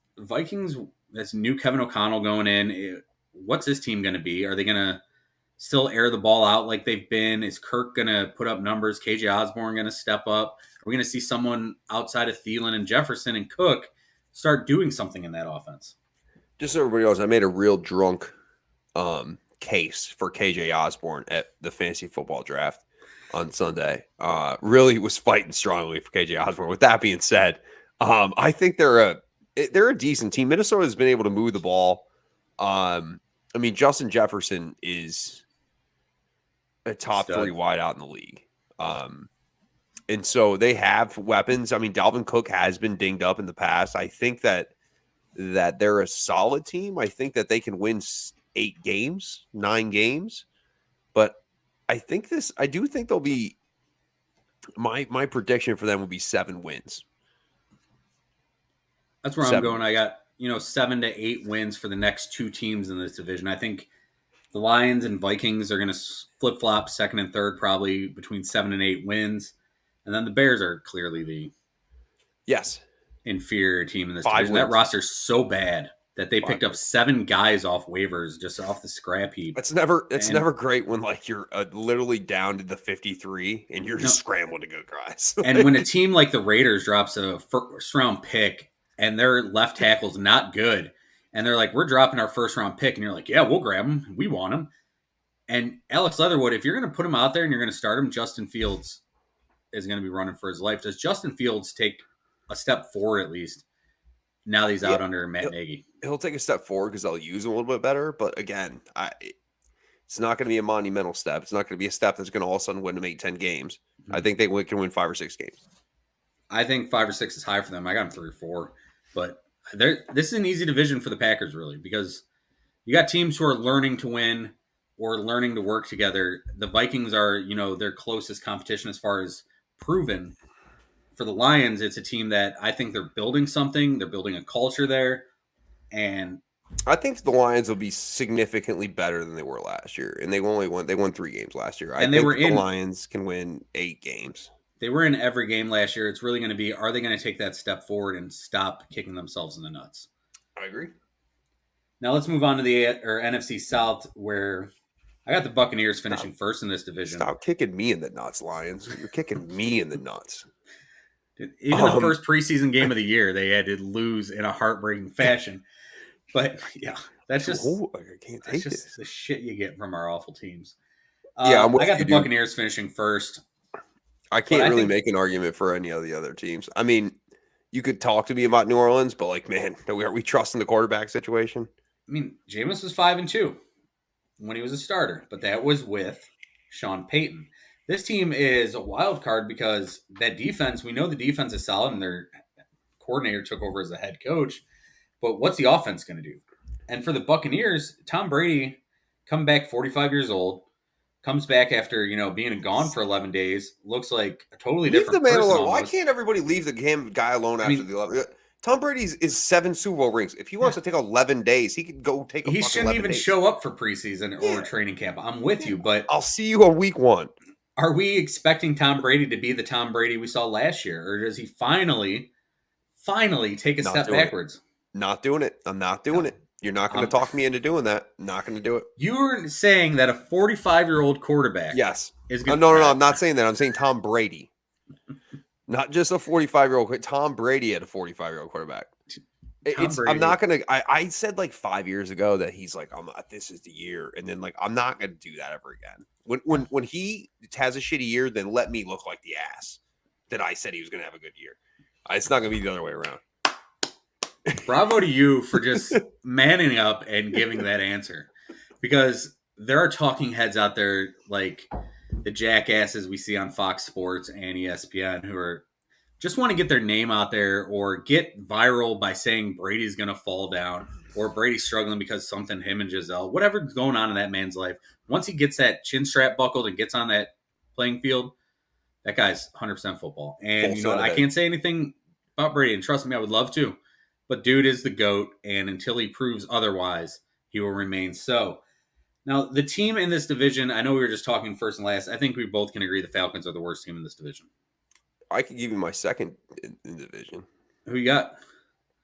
S1: that's new Kevin O'Connell going in. What's this team going to be? Are they going to still air the ball out like they've been? Is Kirk going to put up numbers? KJ Osborne going to step up? Are we going to see someone outside of Thielen and Jefferson and Cook start doing something in that offense?
S2: Just so everybody knows, I made a real drunk case for KJ Osborne at the fantasy football draft on Sunday. Really was fighting strongly for KJ Osborne. With that being said, I think they're a decent team. Minnesota has been able to move the ball. I mean, Justin Jefferson is a top 3 wide out in the league. And so they have weapons. I mean, Dalvin Cook has been dinged up in the past. I think that they're a solid team. I think that they can win 8 games, 9 games. But I do think they'll be my prediction for them would be 7 wins.
S1: That's where I'm going. I got, 7 to 8 wins for the next 2 teams in this division. I think the Lions and Vikings are going to flip-flop second and third, probably between 7 and 8 wins. And then the Bears are clearly the inferior team in this division. That roster's so bad that they picked up 7 guys off waivers, just off the scrap heap.
S2: It's never great when you're literally down to the 53 and you're just scrambling to go guys.
S1: And when a team like the Raiders drops a first-round pick and their left tackle's not good, and they're like, we're dropping our first-round pick, and you're like, yeah, we'll grab him. We want him. And Alex Leatherwood, if you're going to put him out there and you're going to start him, Justin Fields is going to be running for his life. Does Justin Fields take a step forward at least now that he's out under Matt Nagy?
S2: He'll take a step forward because they'll use him a little bit better. But again, it's not going to be a monumental step. It's not going to be a step that's going to all of a sudden win them 8-10 games. I think they can win 5 or 6 games.
S1: I think 5 or 6 is high for them. I got them 3 or 4. But this is an easy division for the Packers, really, because you got teams who are learning to win or learning to work together. The Vikings are, their closest competition as far as proven. For the Lions, it's a team that I think they're building something. They're building a culture there. And
S2: I think the Lions will be significantly better than they were last year. And they won 3 games last year. I think the Lions can win 8 games.
S1: They were in every game last year. It's really going to be, are they going to take that step forward and stop kicking themselves in the nuts?
S2: I agree.
S1: Now let's move on to the NFC South, where I got the Buccaneers finishing first in this division.
S2: Stop kicking me in the nuts, Lions. You're kicking me in the nuts.
S1: Dude, even the first preseason game of the year, they had to lose in a heartbreaking fashion. But yeah, that's just the shit you get from our awful teams. I got the Buccaneers finishing first.
S2: I can't really make an argument for any of the other teams. I mean, you could talk to me about New Orleans, but man, are we trusting the quarterback situation?
S1: I mean, Jameis was 5-2 when he was a starter, but that was with Sean Payton. This team is a wild card because that defense, we know the defense is solid and their coordinator took over as a head coach, but what's the offense going to do? And for the Buccaneers, Tom Brady, coming back 45 years old, comes back after, being gone for 11 days, looks like a totally different person. Leave the man alone.
S2: Why can't everybody leave the guy alone after the 11? Tom Brady is 7 Super Bowl rings. If he wants to take 11 days, he could go take. He
S1: shouldn't even show up for preseason or training camp. I'm with you, but
S2: I'll see you on week 1.
S1: Are we expecting Tom Brady to be the Tom Brady we saw last year, or does he finally take a step backwards?
S2: Not doing it. I'm not doing it. You're not going to talk me into doing that. Not going to do it.
S1: You're saying that a 45-year-old quarterback,
S2: is going to. No. I'm not saying that. I'm saying Tom Brady. Not just a 45-year-old. Tom Brady had a 45-year-old quarterback. I'm not going to. I said 5 years ago that he's this is the year. And then I'm not going to do that ever again. When he has a shitty year, then let me look like the ass that I said he was going to have a good year. It's not going to be the other way around.
S1: Bravo to you for just manning up and giving that answer, because there are talking heads out there like the jackasses we see on Fox Sports and ESPN who are just want to get their name out there or get viral by saying Brady's going to fall down or Brady's struggling because something him and Giselle, whatever's going on in that man's life, once he gets that chin strap buckled and gets on that playing field, that guy's 100% football. And, I can't say anything about Brady, and trust me, I would love to. But dude is the GOAT, and until he proves otherwise, he will remain so. Now, the team in this division, I know we were just talking first and last. I think we both can agree the Falcons are the worst team in this division.
S2: I could give you my second in division.
S1: Who you got?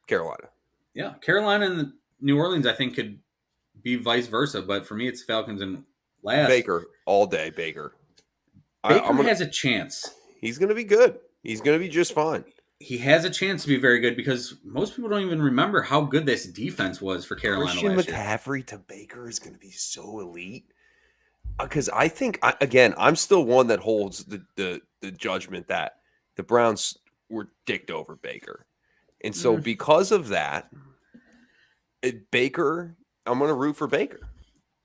S2: Carolina.
S1: Yeah, Carolina and New Orleans, I think, could be vice versa. But for me, it's Falcons and last.
S2: Baker, all day, Baker.
S1: Baker has a chance.
S2: He's going to be good. He's going to be just fine.
S1: He has a chance to be very good because most people don't even remember how good this defense was for Carolina
S2: Christian
S1: last
S2: McCaffrey to Baker is going to be so elite. Because I think, again, I'm still one that holds the judgment that the Browns were dicked over Baker. And so because of that, Baker, I'm going to root for Baker.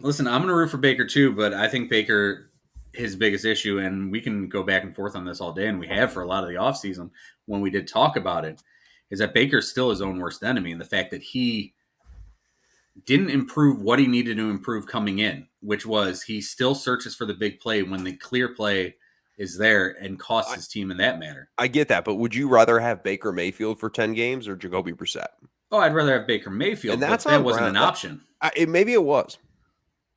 S1: Listen, I'm going to root for Baker too, but I think Baker, his biggest issue, and we can go back and forth on this all day, and we have for a lot of the offseason when we did talk about it, is that Baker's still his own worst enemy, and the fact that he didn't improve what he needed to improve coming in, which was he still searches for the big play when the clear play is there and costs his team in that manner.
S2: I get that, but would you rather have Baker Mayfield for 10 games or Jacoby Brissett?
S1: Oh, I'd rather have Baker Mayfield,
S2: and
S1: that wasn't an option.
S2: Maybe it was.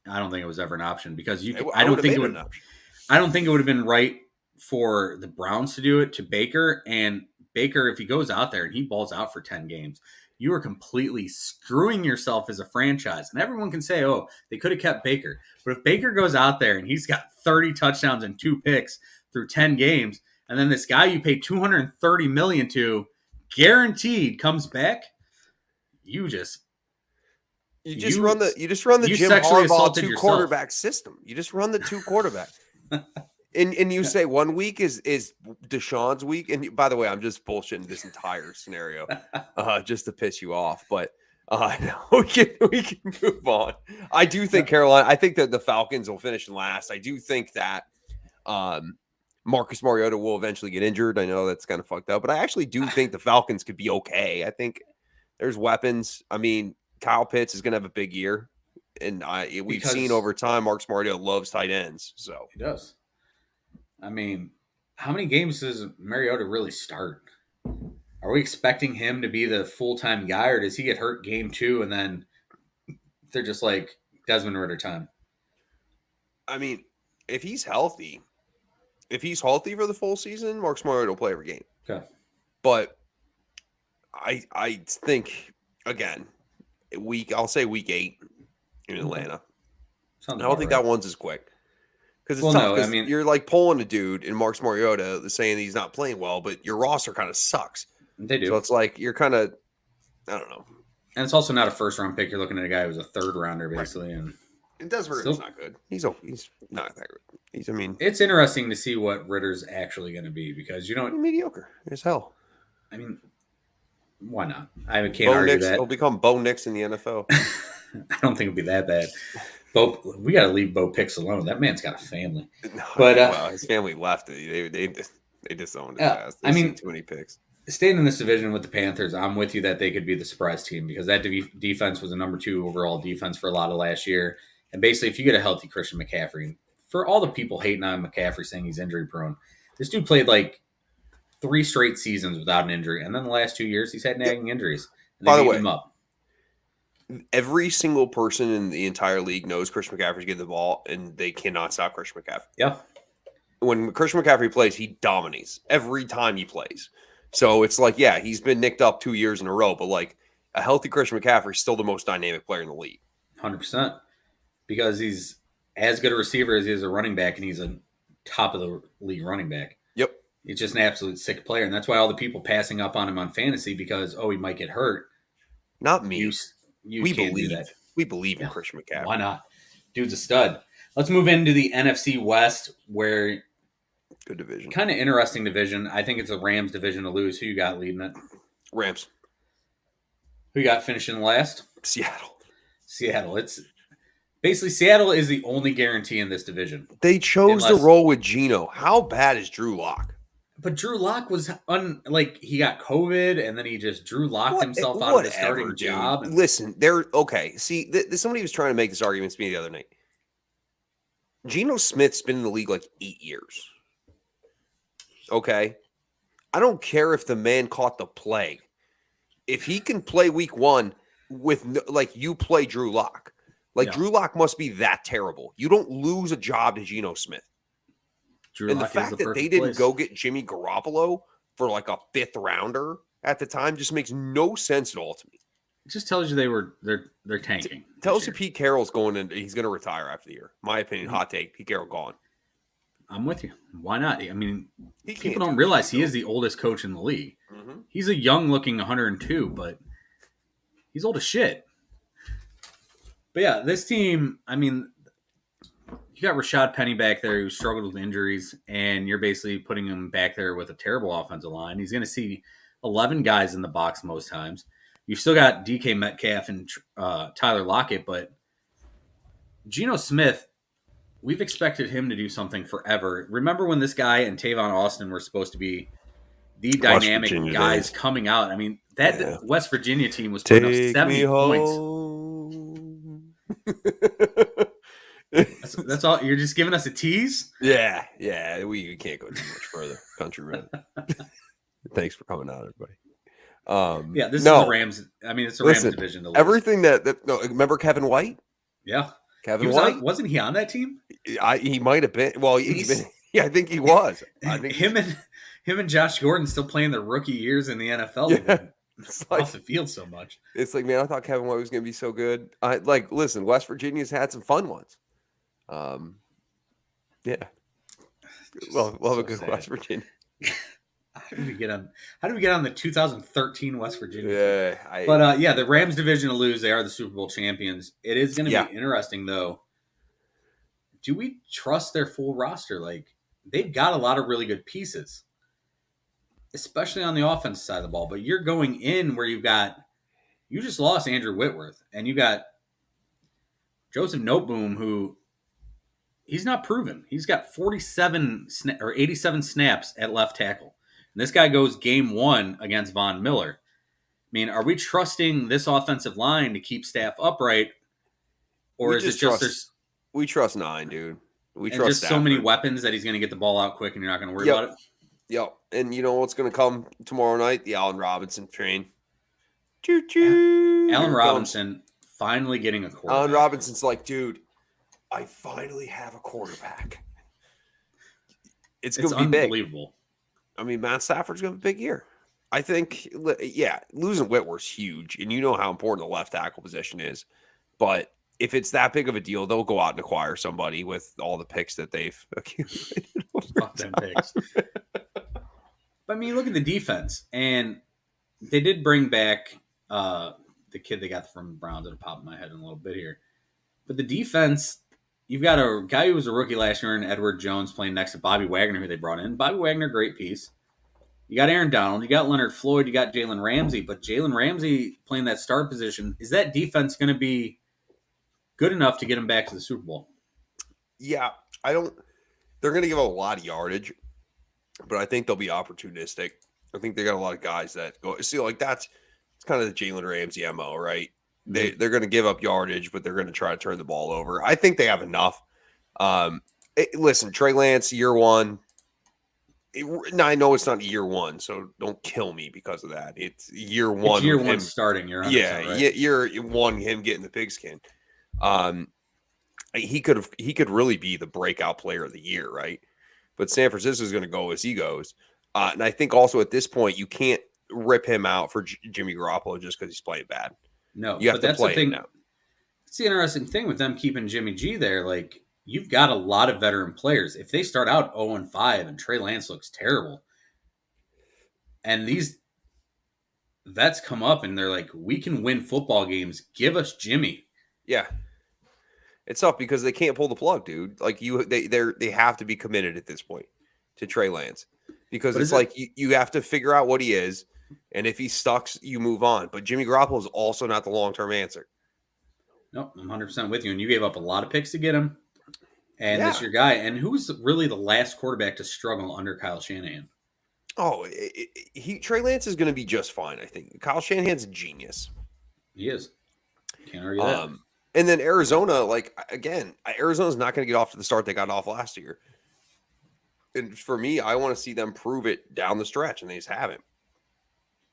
S1: I don't think it was ever an option because I don't think it would have been right for the Browns to do it to Baker. And Baker, if he goes out there and he balls out for 10 games, you are completely screwing yourself as a franchise. And everyone can say, oh, they could have kept Baker. But if Baker goes out there and he's got 30 touchdowns and 2 picks through 10 games, and then this guy you paid $230 million to, guaranteed, comes back, you just
S2: run the Jim Harbaugh 2 quarterback system. You just run the 2 quarterback. And you say 1 week is Deshaun's week. And by the way, I'm just bullshitting this entire scenario just to piss you off. But we can move on. I do think Carolina. I think that the Falcons will finish in last. I do think that Marcus Mariota will eventually get injured. I know that's kind of fucked up, but I actually do think the Falcons could be okay. I think there's weapons. I mean, Kyle Pitts is going to have a big year, and we've seen over time Marcus Mariota loves tight ends. So
S1: he does. I mean, how many games does Mariota really start? Are we expecting him to be the full-time guy, or does he get hurt game 2 and then they're just like Desmond Ridder time?
S2: I mean, if he's healthy for the full season, Marcus Mariota will play every game.
S1: Okay.
S2: But I think, again, I'll say week 8 in Atlanta. I don't think that one's as quick. Because it's tough. I mean, you're like pulling a dude in Marcus Mariota saying he's not playing well, but your roster kind of sucks.
S1: They do.
S2: So it's like you're kind of, I don't know.
S1: And it's also not a first-round pick. You're looking at a guy who's a third-rounder, basically. Right.
S2: And Desmond Ridder's not good. He's not that good.
S1: It's interesting to see what Ritter's actually going to be because
S2: he's mediocre as hell.
S1: I mean, why not? I can't argue that.
S2: He'll become Bo Nix in the NFL.
S1: I don't think it'll be that bad. We got to leave Bo Picks alone. That man's got a family.
S2: No, but his family left. They disowned his ass. I mean, too many picks.
S1: Staying in this division with the Panthers, I'm with you that they could be the surprise team because that defense was a number 2 overall defense for a lot of last year. And basically, if you get a healthy Christian McCaffrey, for all the people hating on McCaffrey saying he's injury prone, this dude played like 3 straight seasons without an injury, and then the last 2 years he's had nagging injuries. And they beat him up.
S2: Every single person in the entire league knows Christian McCaffrey's getting the ball, and they cannot stop Christian McCaffrey.
S1: Yeah.
S2: When Christian McCaffrey plays, he dominates every time he plays. So it's like, yeah, he's been nicked up 2 years in a row, but like a healthy Christian McCaffrey is still the most dynamic player in the league.
S1: 100%. Because he's as good a receiver as he is a running back, and he's a top of the league running back.
S2: Yep.
S1: He's just an absolute sick player, and that's why all the people passing up on him on fantasy because, he might get hurt.
S2: Not me.
S1: We believe that.
S2: We believe in Christian McCaffrey.
S1: Why not? Dude's a stud. Let's move into the NFC West, where
S2: good division.
S1: Kind of interesting division. I think it's a Rams division to lose. Who you got leading it?
S2: Rams.
S1: Who you got finishing last?
S2: Seattle.
S1: It's basically Seattle is the only guarantee in this division.
S2: They chose to roll with Geno. How bad is Drew Lock?
S1: But Drew Lock was he got COVID and then he just Drew locked
S2: What?
S1: himself out of the
S2: Whatever,
S1: starting
S2: dude.
S1: job. And
S2: Listen, they're okay. See, somebody was trying to make this argument to me the other night. Geno Smith's been in the league like 8 years. Okay. I don't care if the man caught the plague. If he can play week 1 with you play Drew Lock. Drew Lock must be that terrible. You don't lose a job to Geno Smith. And the fact that they didn't go get Jimmy Garoppolo for like a 5th rounder at the time just makes no sense at all to me.
S1: It just tells you they're tanking.
S2: Tells you Pete Carroll's going in. He's going to retire after the year. My opinion, hot take. Pete Carroll gone.
S1: I'm with you. Why not? I mean,
S2: He
S1: people don't realize he is the oldest coach in the league.
S2: Mm-hmm.
S1: He's a young-looking 102, but he's old as shit. But yeah, this team, I mean, you got Rashad Penny back there who struggled with injuries, and you're basically putting him back there with a terrible offensive line. He's going to see 11 guys in the box most times. You've still got DK Metcalf and Tyler Lockett, but Geno Smith, we've expected him to do something forever. Remember when this guy and Tavon Austin were supposed to be the dynamic guys coming out? I mean, that West Virginia team was putting up 70 points. That's all. You're just giving us a tease?
S2: Yeah. We can't go too much further. Country road. Thanks for coming out, everybody.
S1: This is the Rams. I mean, it's the Rams division. To lose.
S2: Everything remember Kevin White?
S1: Yeah.
S2: Kevin White?
S1: Wasn't he on that team?
S2: He might have been. Well, I think he was. I think
S1: him and Josh Gordon still playing their rookie years in the NFL.
S2: Yeah. It's
S1: off the field so much.
S2: It's like, man, I thought Kevin White was going to be so good. Listen, West Virginia's had some fun ones. Yeah. Well, we'll have a good sad. West Virginia.
S1: How did we get on the 2013 West Virginia?
S2: Yeah.
S1: But the Rams division to lose. They are the Super Bowl champions. It is going to be interesting, though. Do we trust their full roster? Like, they've got a lot of really good pieces, especially on the offensive side of the ball. But you're going in where you just lost Andrew Whitworth, and you got Joseph Noteboom, who he's not proven. He's got 87 snaps at left tackle. And this guy goes game 1 against Von Miller. I mean, are we trusting this offensive line to keep staff upright? Or is it just
S2: we trust 9, dude. We trust
S1: just Stafford. So many weapons that he's going to get the ball out quick and you're not going to worry about it?
S2: Yep. And you know what's going to come tomorrow night? The Allen Robinson train. Choo-choo.
S1: Allen Robinson finally getting a quarterback.
S2: Allen Robinson's like, dude, I finally have a quarterback. It's going to be
S1: unbelievable.
S2: Big. I mean, Matt Stafford's going to have a big year. I think, losing Whitworth's huge, and you know how important the left tackle position is. But if it's that big of a deal, they'll go out and acquire somebody with all the picks that they've accumulated.
S1: Fuck them picks. But I mean, look at the defense, and they did bring back the kid they got from the Browns. It'll pop in my head in a little bit here. But the defense, you've got a guy who was a rookie last year in Edward Jones playing next to Bobby Wagner, who they brought in. Bobby Wagner, great piece. You got Aaron Donald, you got Leonard Floyd, you got Jalen Ramsey, but Jalen Ramsey playing that star position, is that defense going to be good enough to get him back to the Super Bowl?
S2: Yeah, they're going to give a lot of yardage, but I think they'll be opportunistic. I think they got a lot of guys that go, it's kind of the Jalen Ramsey MO, right? They're going to give up yardage, but they're going to try to turn the ball over. I think they have enough. Listen, Trey Lance, year 1. I know it's not year 1, so don't kill me because of that. It's year 1.
S1: It's year 1 starting. You're right.
S2: Year 1, him getting the pigskin. He could really be the breakout player of the year, right? But San Francisco is going to go as he goes. And I think also at this point, you can't rip him out for Jimmy Garoppolo just because he's playing bad.
S1: No,
S2: you have to play him now.
S1: It's the interesting thing with them keeping Jimmy G there. Like, you've got a lot of veteran players. If they start out 0-5 and Trey Lance looks terrible, and these vets come up and they're like, we can win football games, give us Jimmy.
S2: Yeah. It's tough because they can't pull the plug, dude. Like they have to be committed at this point to Trey Lance because it's like you have to figure out what he is, and if he sucks, you move on. But Jimmy Garoppolo is also not the long-term answer.
S1: No, I'm 100% with you. And you gave up a lot of picks to get him, and this your guy. And who's really the last quarterback to struggle under Kyle Shanahan?
S2: Oh, Trey Lance is going to be just fine. I think Kyle Shanahan's a genius.
S1: He is. Can't argue that.
S2: And then Arizona, like again, Arizona's not going to get off to the start they got off last year. And for me, I want to see them prove it down the stretch, and they just haven't.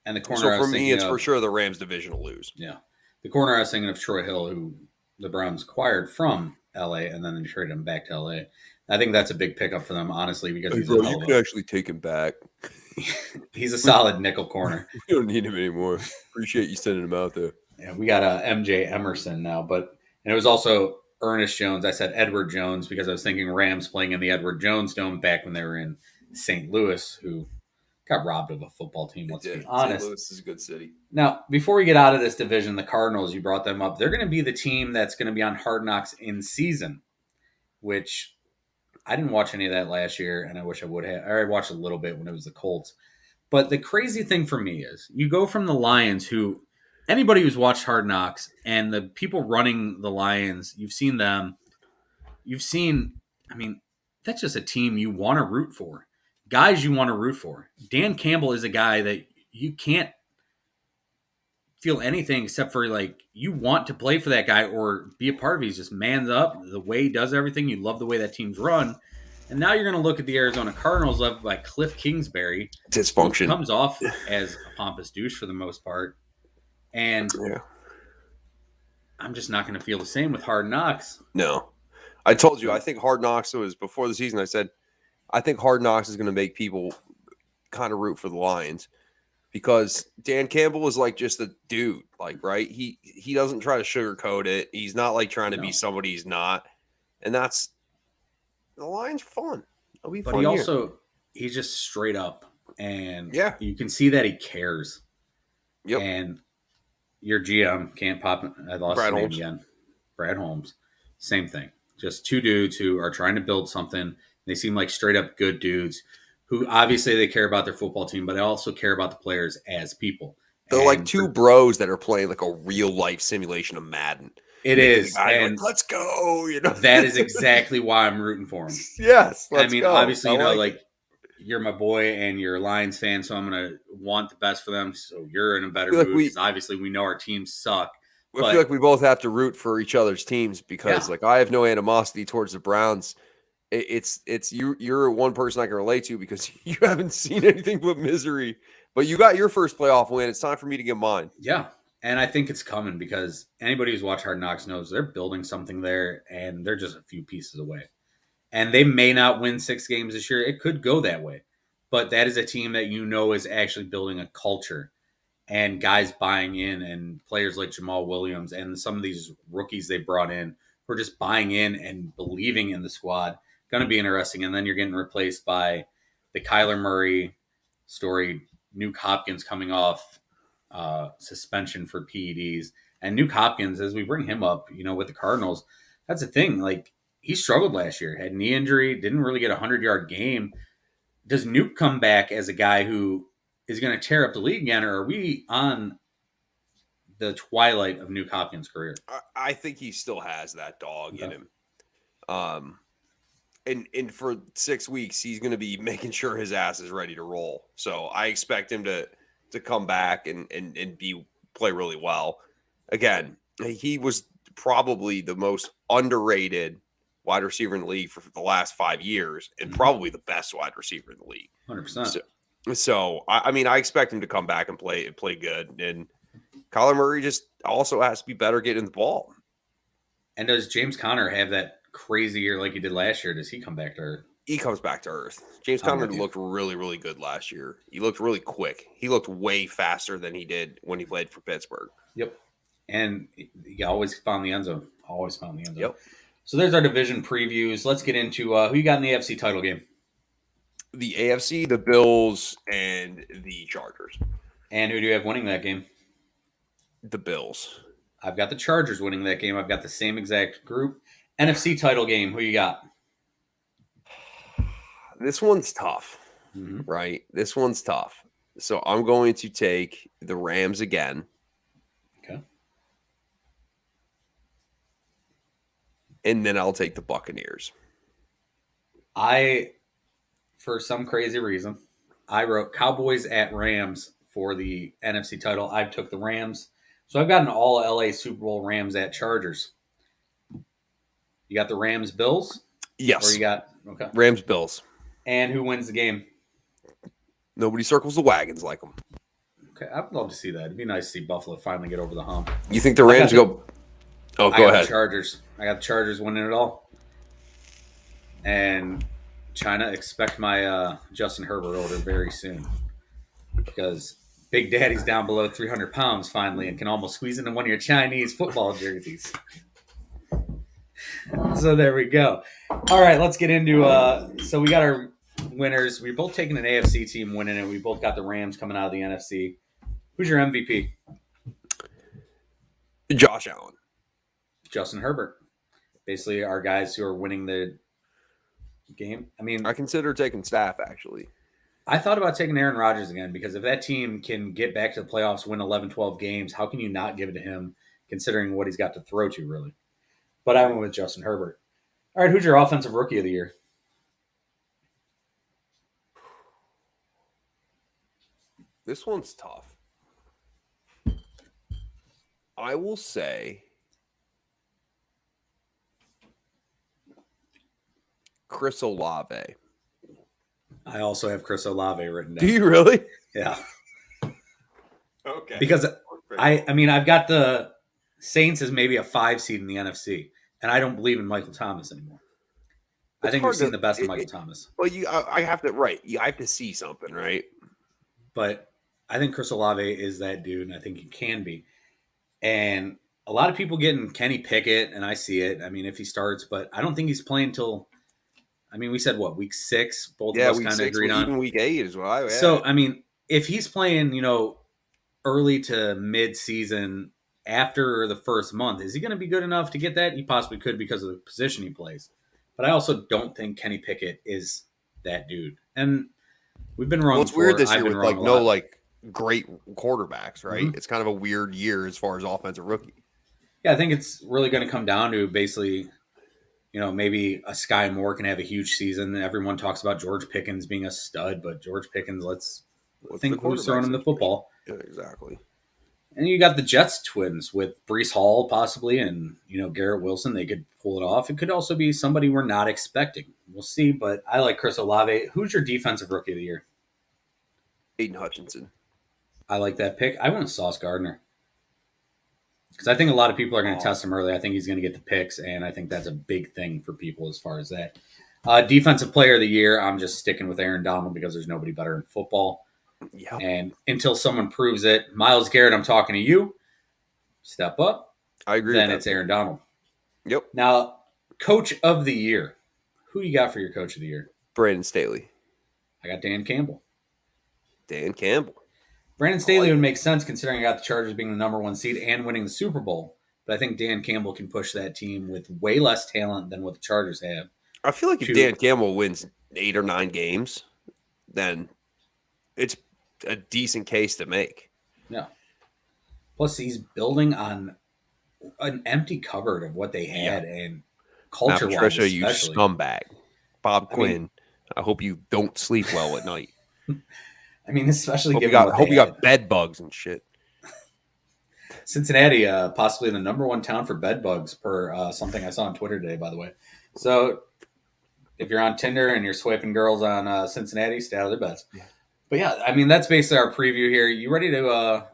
S1: And the corner,
S2: so for me, it's for sure the Rams division will lose.
S1: Yeah, the corner I was thinking of Troy Hill, who the Browns acquired from LA, and then they traded him back to LA. I think that's a big pickup for them, honestly, because
S2: you can actually take him back.
S1: He's a solid nickel corner.
S2: We don't need him anymore. Appreciate you sending him out there.
S1: Yeah, we got MJ Emerson now, and it was also Ernest Jones. I said Edward Jones because I was thinking Rams playing in the Edward Jones Dome back when they were in St. Louis, who got robbed of a football team. Let's be honest.
S2: St. Louis is a good city.
S1: Now, before we get out of this division, the Cardinals, you brought them up. They're going to be the team that's going to be on Hard Knocks in season, which I didn't watch any of that last year, and I wish I would have. I watched a little bit when it was the Colts. But the crazy thing for me is you go from the Lions, who anybody who's watched Hard Knocks and the people running the Lions, you've seen them. You've seen, I mean, that's just a team you want to root for. Guys you want to root for. Dan Campbell is a guy that you can't feel anything except for like you want to play for that guy or be a part of it. He's just mans up the way he does everything. You love the way that team's run. And now you're going to look at the Arizona Cardinals led by Cliff Kingsbury.
S2: Dysfunction.
S1: Comes off as a pompous douche for the most part. And I'm just not going to feel the same with Hard Knocks.
S2: No. I told you, I think Hard Knocks was before the season. I said, I think Hard Knocks is going to make people kind of root for the Lions because Dan Campbell is like just a dude, like, right? He doesn't try to sugarcoat it. He's not like trying to be somebody he's not. And that's the Lions are fun. It'll be fun.
S1: But he's just straight up. And you can see that he cares.
S2: Yep.
S1: And your GM can't pop. I lost his name again. Brad Holmes. Same thing. Just two dudes who are trying to build something. They seem like straight up good dudes who obviously they care about their football team, but they also care about the players as people.
S2: They're like two bros that are playing like a real life simulation of Madden.
S1: It is.
S2: And like, let's go. You know,
S1: that is exactly why I'm rooting for him.
S2: Yes.
S1: Obviously, you know, like you're my boy and you're a Lions fan, so I'm going to want the best for them. So you're in a better mood because obviously we know our teams suck.
S2: I feel like we both have to root for each other's teams because like I have no animosity towards the Browns. It's you're one person I can relate to because you haven't seen anything but misery. But you got your first playoff win. It's time for me to get mine.
S1: Yeah. And I think it's coming because anybody who's watched Hard Knocks knows they're building something there and they're just a few pieces away. And they may not win 6 games this year. It could go that way. But that is a team that you know is actually building a culture and guys buying in and players like Jamal Williams and some of these rookies they brought in who are just buying in and believing in the squad. Going to be interesting. And then you're getting replaced by the Kyler Murray story, Nuke Hopkins coming off suspension for PEDs. And Nuke Hopkins, as we bring him up, you know, with the Cardinals, that's the thing. Like, he struggled last year, had knee injury, didn't really get a 100-yard game. Does Nuke come back as a guy who is going to tear up the league again, or are we on the twilight of Nuke Hopkins' career?
S2: I think he still has that dog in him. And for 6 weeks, he's going to be making sure his ass is ready to roll. So I expect him to come back and play really well. Again, he was probably the most underrated wide receiver in the league for the last 5 years and probably the best wide receiver in the league.
S1: 100%.
S2: So I mean, I expect him to come back and play good. And Kyler Murray just also has to be better getting the ball.
S1: And does James Conner have that crazy year like he did last year? Does he come back to earth?
S2: He comes back to earth. James Conner looked really, really good last year. He looked really quick. He looked way faster than he did when he played for Pittsburgh.
S1: Yep. And he always found the end zone. Always found the end zone.
S2: Yep.
S1: So there's our division previews. Let's get into who you got in the AFC title game.
S2: The AFC, the Bills, and the Chargers.
S1: And who do you have winning that game?
S2: The Bills.
S1: I've got the Chargers winning that game. I've got the same exact group. NFC title game. Who you got?
S2: This one's tough, right? This one's tough. So I'm going to take the Rams again.
S1: Okay.
S2: And then I'll take the Buccaneers.
S1: For some crazy reason, I wrote Cowboys at Rams for the NFC title. I took the Rams. So I've got an all LA Super Bowl Rams at Chargers. You got the Rams Bills? Or
S2: Yes.
S1: you got, okay.
S2: Rams Bills.
S1: And who wins the game?
S2: Nobody circles the wagons like them.
S1: Okay, I'd love to see that. It'd be nice to see Buffalo finally get over the hump.
S2: You think the Rams go? Oh, go ahead.
S1: Chargers. I got the Chargers winning it all. And China, expect my Justin Herbert order very soon, because Big Daddy's down below 300 pounds finally and can almost squeeze into one of your Chinese football jerseys. So there we go. All right, let's get into so we got our winners. We're both taking an AFC team winning it. We both got the Rams coming out of the NFC. Who's your MVP?
S2: Josh Allen.
S1: Justin Herbert. Basically our guys who are winning the game. I mean,
S2: I consider taking Staff, actually.
S1: I thought about taking Aaron Rodgers again, because if that team can get back to the playoffs, win 11, 12 games, how can you not give it to him, considering what he's got to throw to, really? But I went with Justin Herbert. All right, who's your offensive rookie of the year?
S2: This one's tough. I will say Chris Olave.
S1: I also have Chris Olave written down.
S2: Do you really?
S1: Yeah.
S2: Okay.
S1: Because I mean, I've got the Saints as maybe a 5 seed in the NFC, and I don't believe in Michael Thomas anymore. I think we've seen the best of Michael Thomas.
S2: Well, I have to, right. I have to see something, right?
S1: But I think Chris Olave is that dude, and I think he can be. And a lot of people getting Kenny Pickett, and I see it. I mean, if he starts, but I don't think he's playing till, I mean, we said what, week 6? Both of us kind of agreed on.
S2: Even week 8 as well.
S1: So, I mean, if he's playing, early to mid-season after the first month, is he going to be good enough to get that? He possibly could, because of the position he plays. But I also don't think Kenny Pickett is that dude. And we've been wrong.
S2: Well, it's weird this year with no great quarterbacks, right?
S1: Mm-hmm.
S2: It's kind of a weird year as far as offensive rookie.
S1: Yeah, I think it's really going to come down to basically, maybe a Sky Moore can have a huge season. Everyone talks about George Pickens being a stud, but George Pickens, let's think who's throwing him the football.
S2: Yeah, exactly.
S1: And you got the Jets twins with Breece Hall possibly, and Garrett Wilson. They could pull it off. It could also be somebody we're not expecting. We'll see. But I like Chris Olave. Who's your defensive rookie of the year?
S2: Aiden Hutchinson.
S1: I like that pick. I went with Sauce Gardner, because I think a lot of people are going to test him early. I think he's going to get the picks, and I think that's a big thing for people as far as that. Defensive player of the year, I'm just sticking with Aaron Donald, because there's nobody better in football.
S2: Yeah.
S1: And until someone proves it, Myles Garrett, I'm talking to you. Step up.
S2: I agree.
S1: Then it's Aaron Donald.
S2: Yep.
S1: Now, coach of the year. Who do you got for your coach of the year?
S2: Brandon Staley.
S1: I got Dan Campbell.
S2: Dan Campbell.
S1: Brandon Staley would make sense, considering I got the Chargers being the number 1 seed and winning the Super Bowl. But I think Dan Campbell can push that team with way less talent than what the Chargers have.
S2: I feel like if Dan Campbell wins 8 or 9 games, then it's a decent case to make.
S1: Yeah. Plus, he's building on an empty cupboard of what they had, and culture-wise,
S2: Patricia, you scumbag. Bob Quinn, I hope you don't sleep well at night.
S1: I mean, especially given
S2: hope you got bed bugs and shit.
S1: Cincinnati, possibly the number 1 town for bed bugs, per something I saw on Twitter today, by the way. So if you're on Tinder and you're swiping girls on Cincinnati, stay out of their beds. Yeah. But yeah, I mean, that's basically our preview here. You ready to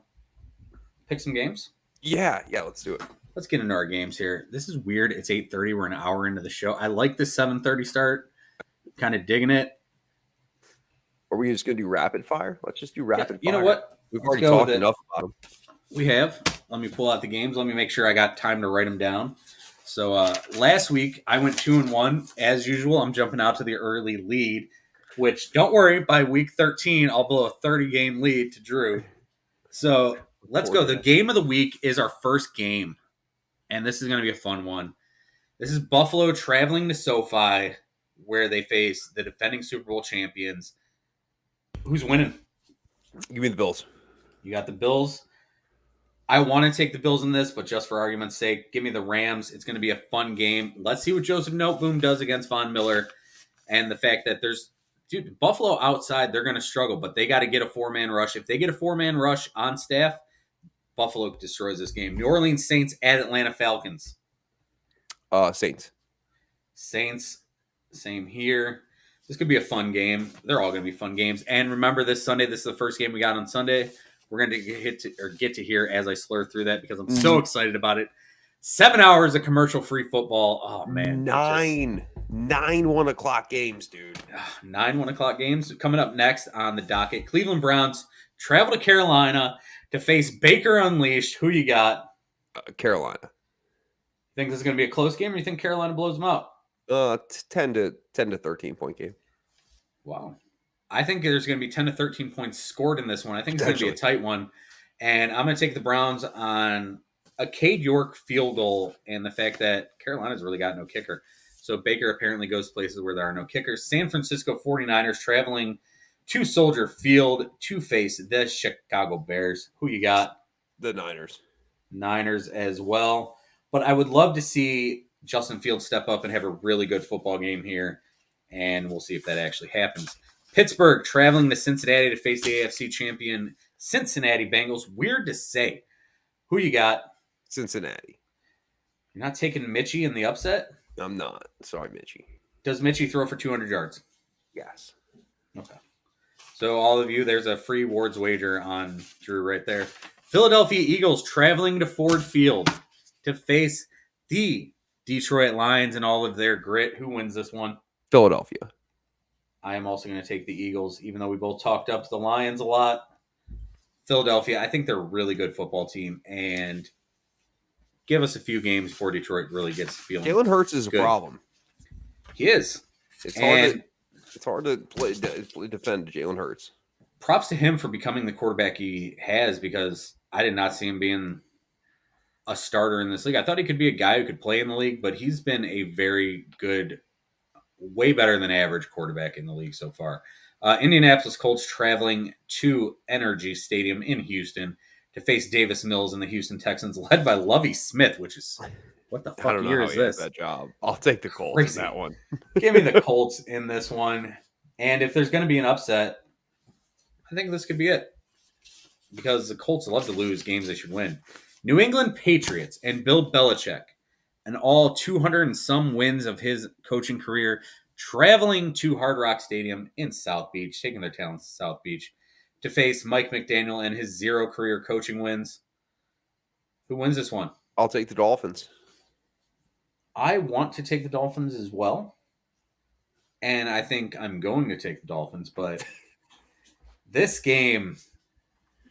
S1: pick some games?
S2: Yeah, let's do it.
S1: Let's get into our games here. This is weird. It's 8:30. We're an hour into the show. I like this 7:30 start. Kind of digging it.
S2: Are we just going to do rapid fire? Let's just do rapid fire.
S1: You know what?
S2: We've already talked enough about them.
S1: We have. Let me pull out the games. Let me make sure I got time to write them down. So last week, I went 2-1. As usual, I'm jumping out to the early lead, which, don't worry, by week 13, I'll blow a 30-game lead to Drew. So let's go. The game of the week is our first game, and this is going to be a fun one. This is Buffalo traveling to SoFi, where they face the defending Super Bowl champions. Who's winning?
S2: Give me the Bills.
S1: You got the Bills. I want to take the Bills in this, but just for argument's sake, give me the Rams. It's going to be a fun game. Let's see what Joseph Noteboom does against Von Miller, and the fact that there's dude, Buffalo outside, they're going to struggle, but they got to get a 4-man rush. If they get a 4-man rush on staff, Buffalo destroys this game. New Orleans Saints at Atlanta Falcons.
S2: Saints.
S1: Saints, same here. This could be a fun game. They're all going to be fun games. And remember, this Sunday, this is the first game we got on Sunday. We're going to get to hear as I slur through that because I'm so excited about it. 7 hours of commercial-free football. Oh, man.
S2: Nine 1 o'clock games, dude.
S1: 9 1 o'clock games. Coming up next on the docket, Cleveland Browns travel to Carolina to face Baker Unleashed. Who you got?
S2: Carolina.
S1: Think this is going to be a close game, or you think Carolina blows them out?
S2: 10 to 13 point game.
S1: Wow. I think there's going to be 10 to 13 points scored in this one. I think it's going to be a tight one. And I'm going to take the Browns on a Cade York field goal and the fact that Carolina's really got no kicker. So Baker apparently goes places where there are no kickers. San Francisco 49ers traveling to Soldier Field to face the Chicago Bears. Who you got?
S2: The Niners.
S1: Niners as well. But I would love to see Justin Fields step up and have a really good football game here. And we'll see if that actually happens. Pittsburgh traveling to Cincinnati to face the AFC champion Cincinnati Bengals. Weird to say. Who you got?
S2: Cincinnati.
S1: You're not taking Mitchie in the upset?
S2: I'm not. Sorry, Mitchie.
S1: Does Mitchie throw for 200 yards?
S2: Yes.
S1: Okay. So all of you, there's a free Ward's wager on Drew right there. Philadelphia Eagles traveling to Ford Field to face the Detroit Lions and all of their grit. Who wins this one?
S2: Philadelphia.
S1: I am also going to take the Eagles, even though we both talked up to the Lions a lot. Philadelphia, I think they're a really good football team, and give us a few games before Detroit really gets feeling.
S2: Jalen Hurts is
S1: good.
S2: A problem.
S1: He is.
S2: It's hard to defend Jalen Hurts.
S1: Props to him for becoming the quarterback he has, because I did not see him being a starter in this league. I thought he could be a guy who could play in the league, but he's been a very good, way better than average quarterback in the league so far. Indianapolis Colts traveling to Energy Stadium in Houston to face Davis Mills and the Houston Texans, led by Lovie Smith, which is, what the fuck year is this?
S2: That job. I'll take the Colts in that one.
S1: Give me the Colts in this one. And if there's going to be an upset, I think this could be it. Because the Colts love to lose games they should win. New England Patriots and Bill Belichick, and all 200 and some wins of his coaching career, traveling to Hard Rock Stadium in South Beach, taking their talents to South Beach, to face Mike McDaniel and his 0 career coaching wins. Who wins this one?
S2: I'll take the Dolphins.
S1: I want to take the Dolphins as well. And I think I'm going to take the Dolphins, but this game,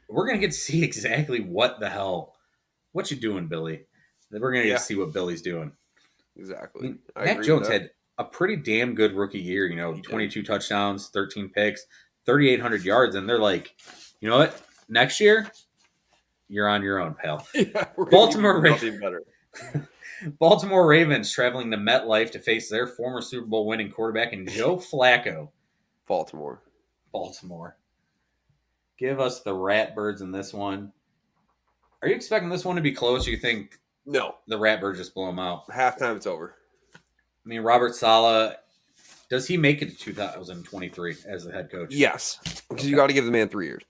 S1: we're going to get to see exactly what you doing, Billy. We're going to get to see what Billy's doing.
S2: Exactly.
S1: Mac Jones had a pretty damn good rookie year, 22 touchdowns, 13 picks, 3,800 yards. And they're like, you know what? Next year, you're on your own, pal.
S2: Yeah,
S1: Baltimore Ravens traveling to MetLife to face their former Super Bowl winning quarterback and Joe Flacco.
S2: Baltimore.
S1: Give us the Ratbirds in this one. Are you expecting this one to be close, or you think
S2: no,
S1: the Ratbirds just blow them out?
S2: Halftime, it's over.
S1: I mean, Robert Saleh, does he make it to 2023 as the head coach?
S2: Yes, because you got to give the man 3 years.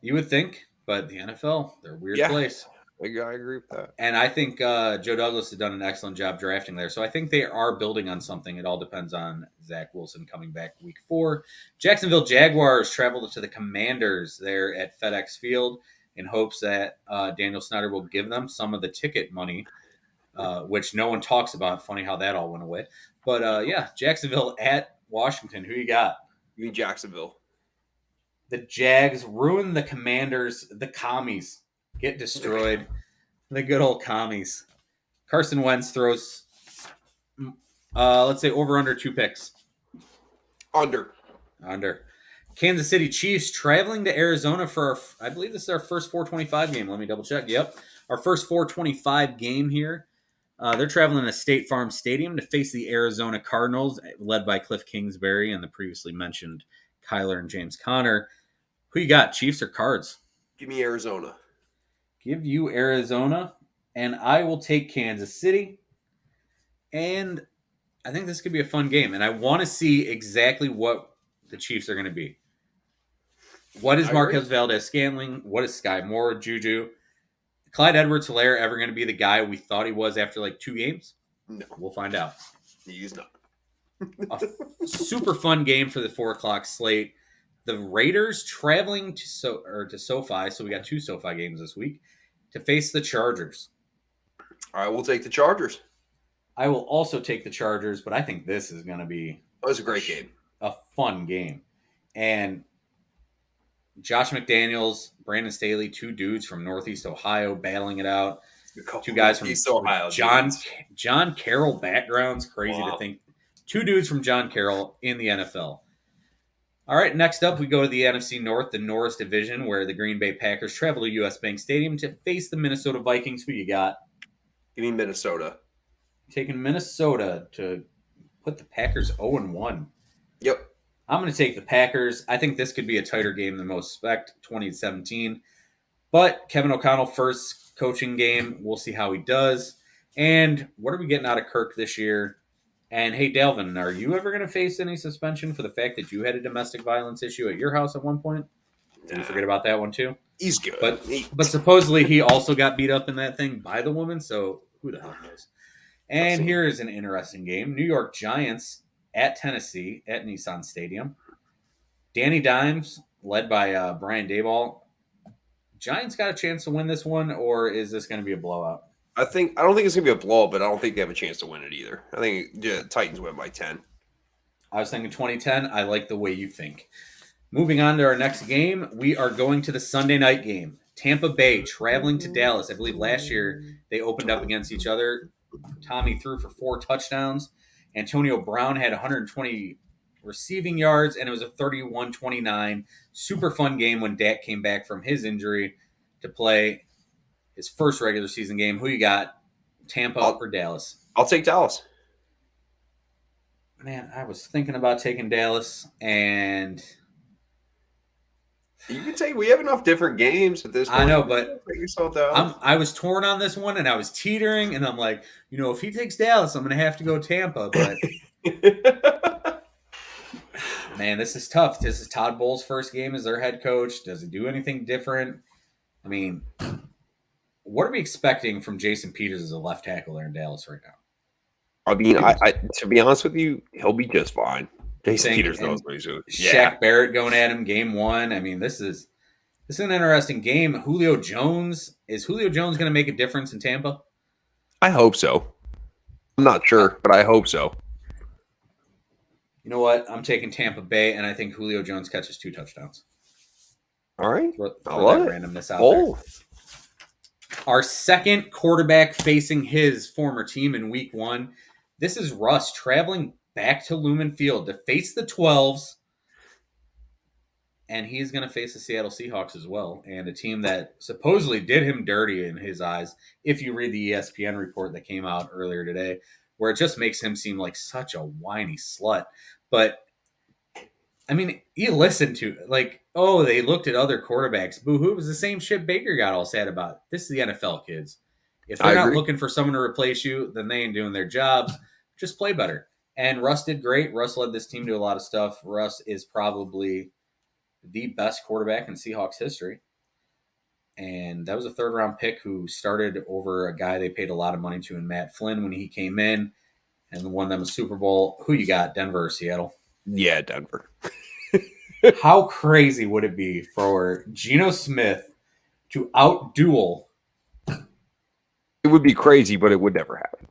S1: You would think, but the NFL, they're a weird place.
S2: I agree with that.
S1: And I think Joe Douglas has done an excellent job drafting there. So I think they are building on something. It all depends on Zach Wilson coming back week 4. Jacksonville Jaguars traveled to the Commanders there at FedEx Field in hopes that Daniel Snyder will give them some of the ticket money, which no one talks about. Funny how that all went away. But, Jacksonville at Washington. Who you got?
S2: You mean Jacksonville.
S1: The Jags ruin the Commanders. The Commies get destroyed. The good old Commies. Carson Wentz throws, let's say, over under 2 picks.
S2: Under.
S1: Kansas City Chiefs traveling to Arizona for, I believe this is our first 425 game. Let me double check. Yep. Our first 425 game here. They're traveling to State Farm Stadium to face the Arizona Cardinals, led by Cliff Kingsbury and the previously mentioned Kyler and James Conner. Who you got, Chiefs or Cards?
S2: Give me Arizona.
S1: Give you Arizona, and I will take Kansas City. And I think this could be a fun game, and I want to see exactly what the Chiefs are going to be. What is Marquez Valdez-Scantling? What is Sky Moore, Juju? Clyde Edwards-Helaire ever going to be the guy we thought he was after like 2 games?
S2: No.
S1: We'll find out.
S2: He's not.
S1: A super fun game for the 4 o'clock slate. The Raiders traveling to SoFi, so we got 2 SoFi games this week, to face the Chargers.
S2: All right, we'll take the Chargers.
S1: I will also take the Chargers, but I think this is going to be
S2: it's a great game.
S1: A fun game. And Josh McDaniels, Brandon Staley, 2 dudes from Northeast Ohio battling it out. 2 guys from
S2: East Ohio.
S1: John Carroll backgrounds. Crazy to think. 2 dudes from John Carroll in the NFL. All right, next up, we go to the NFC North, the Norris Division, where the Green Bay Packers travel to U.S. Bank Stadium to face the Minnesota Vikings. Who you got?
S2: Give me Minnesota.
S1: Taking Minnesota to put the Packers 0-1.
S2: Yep.
S1: I'm going to take the Packers. I think this could be a tighter game than most expect, 20-17. But Kevin O'Connell, first coaching game. We'll see how he does. And what are we getting out of Kirk this year? And hey, Dalvin, are you ever going to face any suspension for the fact that you had a domestic violence issue at your house at one point? Did you forget about that one too?
S2: He's good.
S1: But supposedly he also got beat up in that thing by the woman, so who the hell knows? And here is an interesting game. New York Giants at Tennessee at Nissan Stadium. Danny Dimes, led by Brian Daboll. Giants got a chance to win this one, or is this going to be a blowout?
S2: I don't think it's going to be a blowout, but I don't think they have a chance to win it either. I think Titans win by 10.
S1: I was thinking 2010. I like the way you think. Moving on to our next game, we are going to the Sunday night game. Tampa Bay traveling to Dallas. I believe last year they opened up against each other. Tommy threw for 4 touchdowns. Antonio Brown had 120 receiving yards, and it was a 31-29 super fun game when Dak came back from his injury to play his first regular season game. Who you got, Tampa or Dallas?
S2: I'll take Dallas.
S1: Man, I was thinking about taking Dallas, and
S2: you can take. We have enough different games at this point.
S1: I know, but
S2: yourself down.
S1: I was torn on this one, and I was teetering, and I'm like, if he takes Dallas, I'm going to have to go Tampa. But man, this is tough. This is Todd Bowles' first game as their head coach. Does he do anything different? I mean, what are we expecting from Jason Peters as a left tackle there in Dallas right now?
S2: I mean, I to be honest with you, he'll be just fine. Jason Peters knows what he's doing.
S1: Shaq Barrett going at him game 1. I mean, this is an interesting game. Is Julio Jones going to make a difference in Tampa?
S2: I hope so. I'm not sure, but I hope so.
S1: You know what? I'm taking Tampa Bay, and I think Julio Jones catches 2 touchdowns.
S2: All right.
S1: Throw that randomness out there. Our second quarterback facing his former team in week 1. This is Russ traveling back to Lumen Field to face the 12s. And he's going to face the Seattle Seahawks as well, and a team that supposedly did him dirty in his eyes, if you read the ESPN report that came out earlier today, where it just makes him seem like such a whiny slut. But, I mean, you listen to, they looked at other quarterbacks. Boo-hoo, it was the same shit Baker got all sad about. This is the NFL, kids. If they're not looking for someone to replace you, then they ain't doing their jobs. Just play better. And Russ did great. Russ led this team to a lot of stuff. Russ is probably the best quarterback in Seahawks history. And that was a 3rd-round pick who started over a guy they paid a lot of money to in Matt Flynn when he came in and won them a Super Bowl. Who you got, Denver or Seattle?
S2: Yeah, Denver.
S1: How crazy would it be for Geno Smith to out-duel?
S2: It would be crazy, but it would never happen.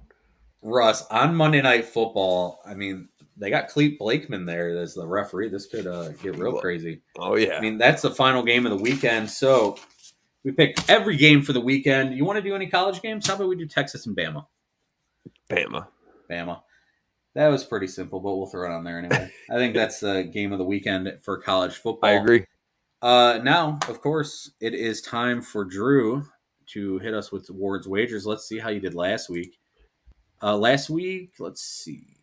S1: Russ, on Monday Night Football, I mean, they got Clete Blakeman there as the referee. This could get real crazy.
S2: Oh, yeah.
S1: I mean, that's the final game of the weekend. So we picked every game for the weekend. You want to do any college games? How about we do Texas and Bama? Bama. That was pretty simple, but we'll throw it on there anyway. I think that's the game of the weekend for college football.
S2: I agree.
S1: Now, of course, it is time for Drew to hit us with awards wagers. Let's see how you did last week. Last week, let's see.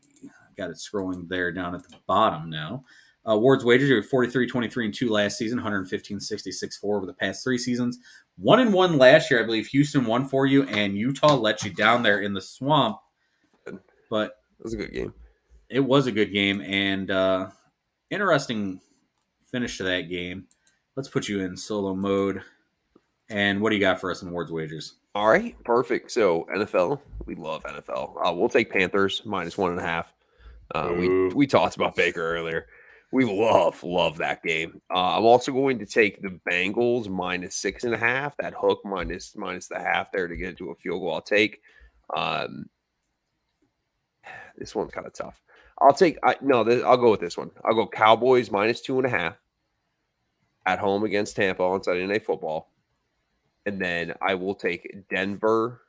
S1: Got it scrolling there down at the bottom now. Awards wagers, you were 43-23-2 last season, 115-66-4 over the past 3 seasons. 1-1 last year, I believe Houston won for you, and Utah let you down there in the swamp.
S2: That
S1: But
S2: was a good game.
S1: it was a good game and interesting finish to that game. Let's put you in solo mode. And what do you got for us in awards wagers?
S2: All right, perfect. So NFL, we love NFL. We'll take Panthers -1.5. We talked about Baker earlier. We love that game. I'm also going to take the Bengals -6.5. That hook minus the half there to get into a field goal. I'll take. This one's kind of tough. I'll go with this one. I'll go Cowboys -2.5 at home against Tampa on Sunday Night Football. And then I will take Denver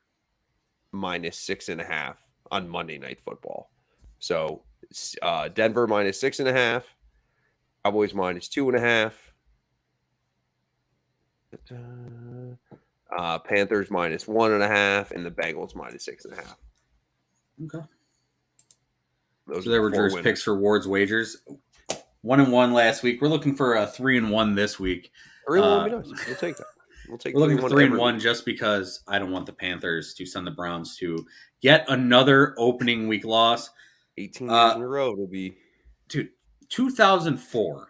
S2: -6.5 on Monday Night Football. So Denver -6.5, Cowboys -2.5, Panthers -1.5, and the Bengals -6.5.
S1: Okay.
S2: Those
S1: so there were Drew's picks for awards wagers. 1-1 last week. We're looking for a 3-1 this week.
S2: 3-1 would be nice. We'll take that.
S1: We're looking for 3-1 just because I don't want the Panthers to send the Browns to yet another opening week loss.
S2: 18 years in a row will be.
S1: Dude, 2004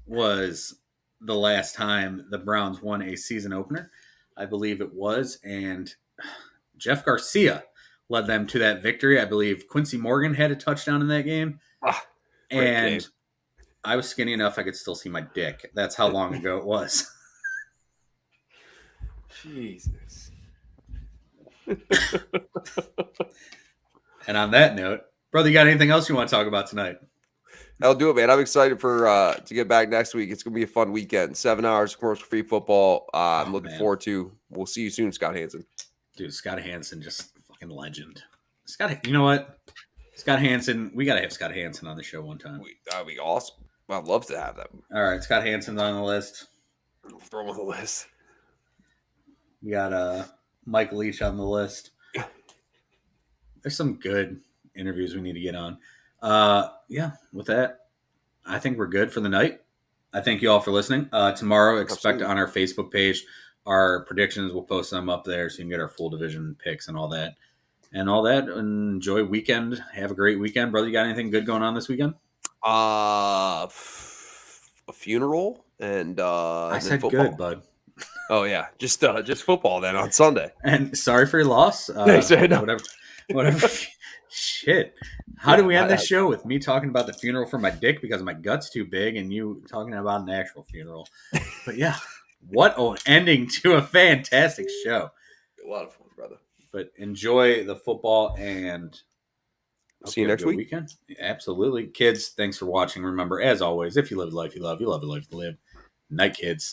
S1: was the last time the Browns won a season opener. I believe it was. And Jeff Garcia led them to that victory. I believe Quincy Morgan had a touchdown in that game. And game. I was skinny enough I could still see my dick. That's how long ago it was.
S2: Jesus.
S1: And on that note, brother, you got anything else you want to talk about tonight?
S2: I'll do it, man. I'm excited for to get back next week. It's gonna be a fun weekend. 7 hours of commercial-free football. I'm looking forward to. We'll see you soon, Scott Hanson.
S1: Dude, Scott Hanson, just fucking legend. Scott, you know what? Scott Hanson, we gotta have Scott Hanson on the show one time.
S2: That'd be awesome. I'd love to have that.
S1: All right, Scott Hanson's on the list.
S2: Throw him on the list.
S1: We got Mike Leach on the list. There's some good interviews we need to get on. Yeah, with that, I think we're good for the night. I thank you all for listening. Tomorrow, expect on our Facebook page our predictions. We'll post them up there so you can get our full division picks and all that. And enjoy weekend. Have a great weekend. Brother, you got anything good going on this weekend?
S2: A funeral and
S1: I said
S2: football.
S1: Good, bud.
S2: Oh yeah, just football then on Sunday.
S1: And sorry for your loss. Whatever. Shit. How do we end this show with me talking about the funeral for my dick because my gut's too big and you talking about an actual funeral? But yeah, what an ending to a fantastic show.
S2: A lot of fun, brother.
S1: But enjoy the football and
S2: see you next week.
S1: Weekend. Absolutely. Kids, thanks for watching. Remember, as always, if you live the life you love the life to live. Night, kids.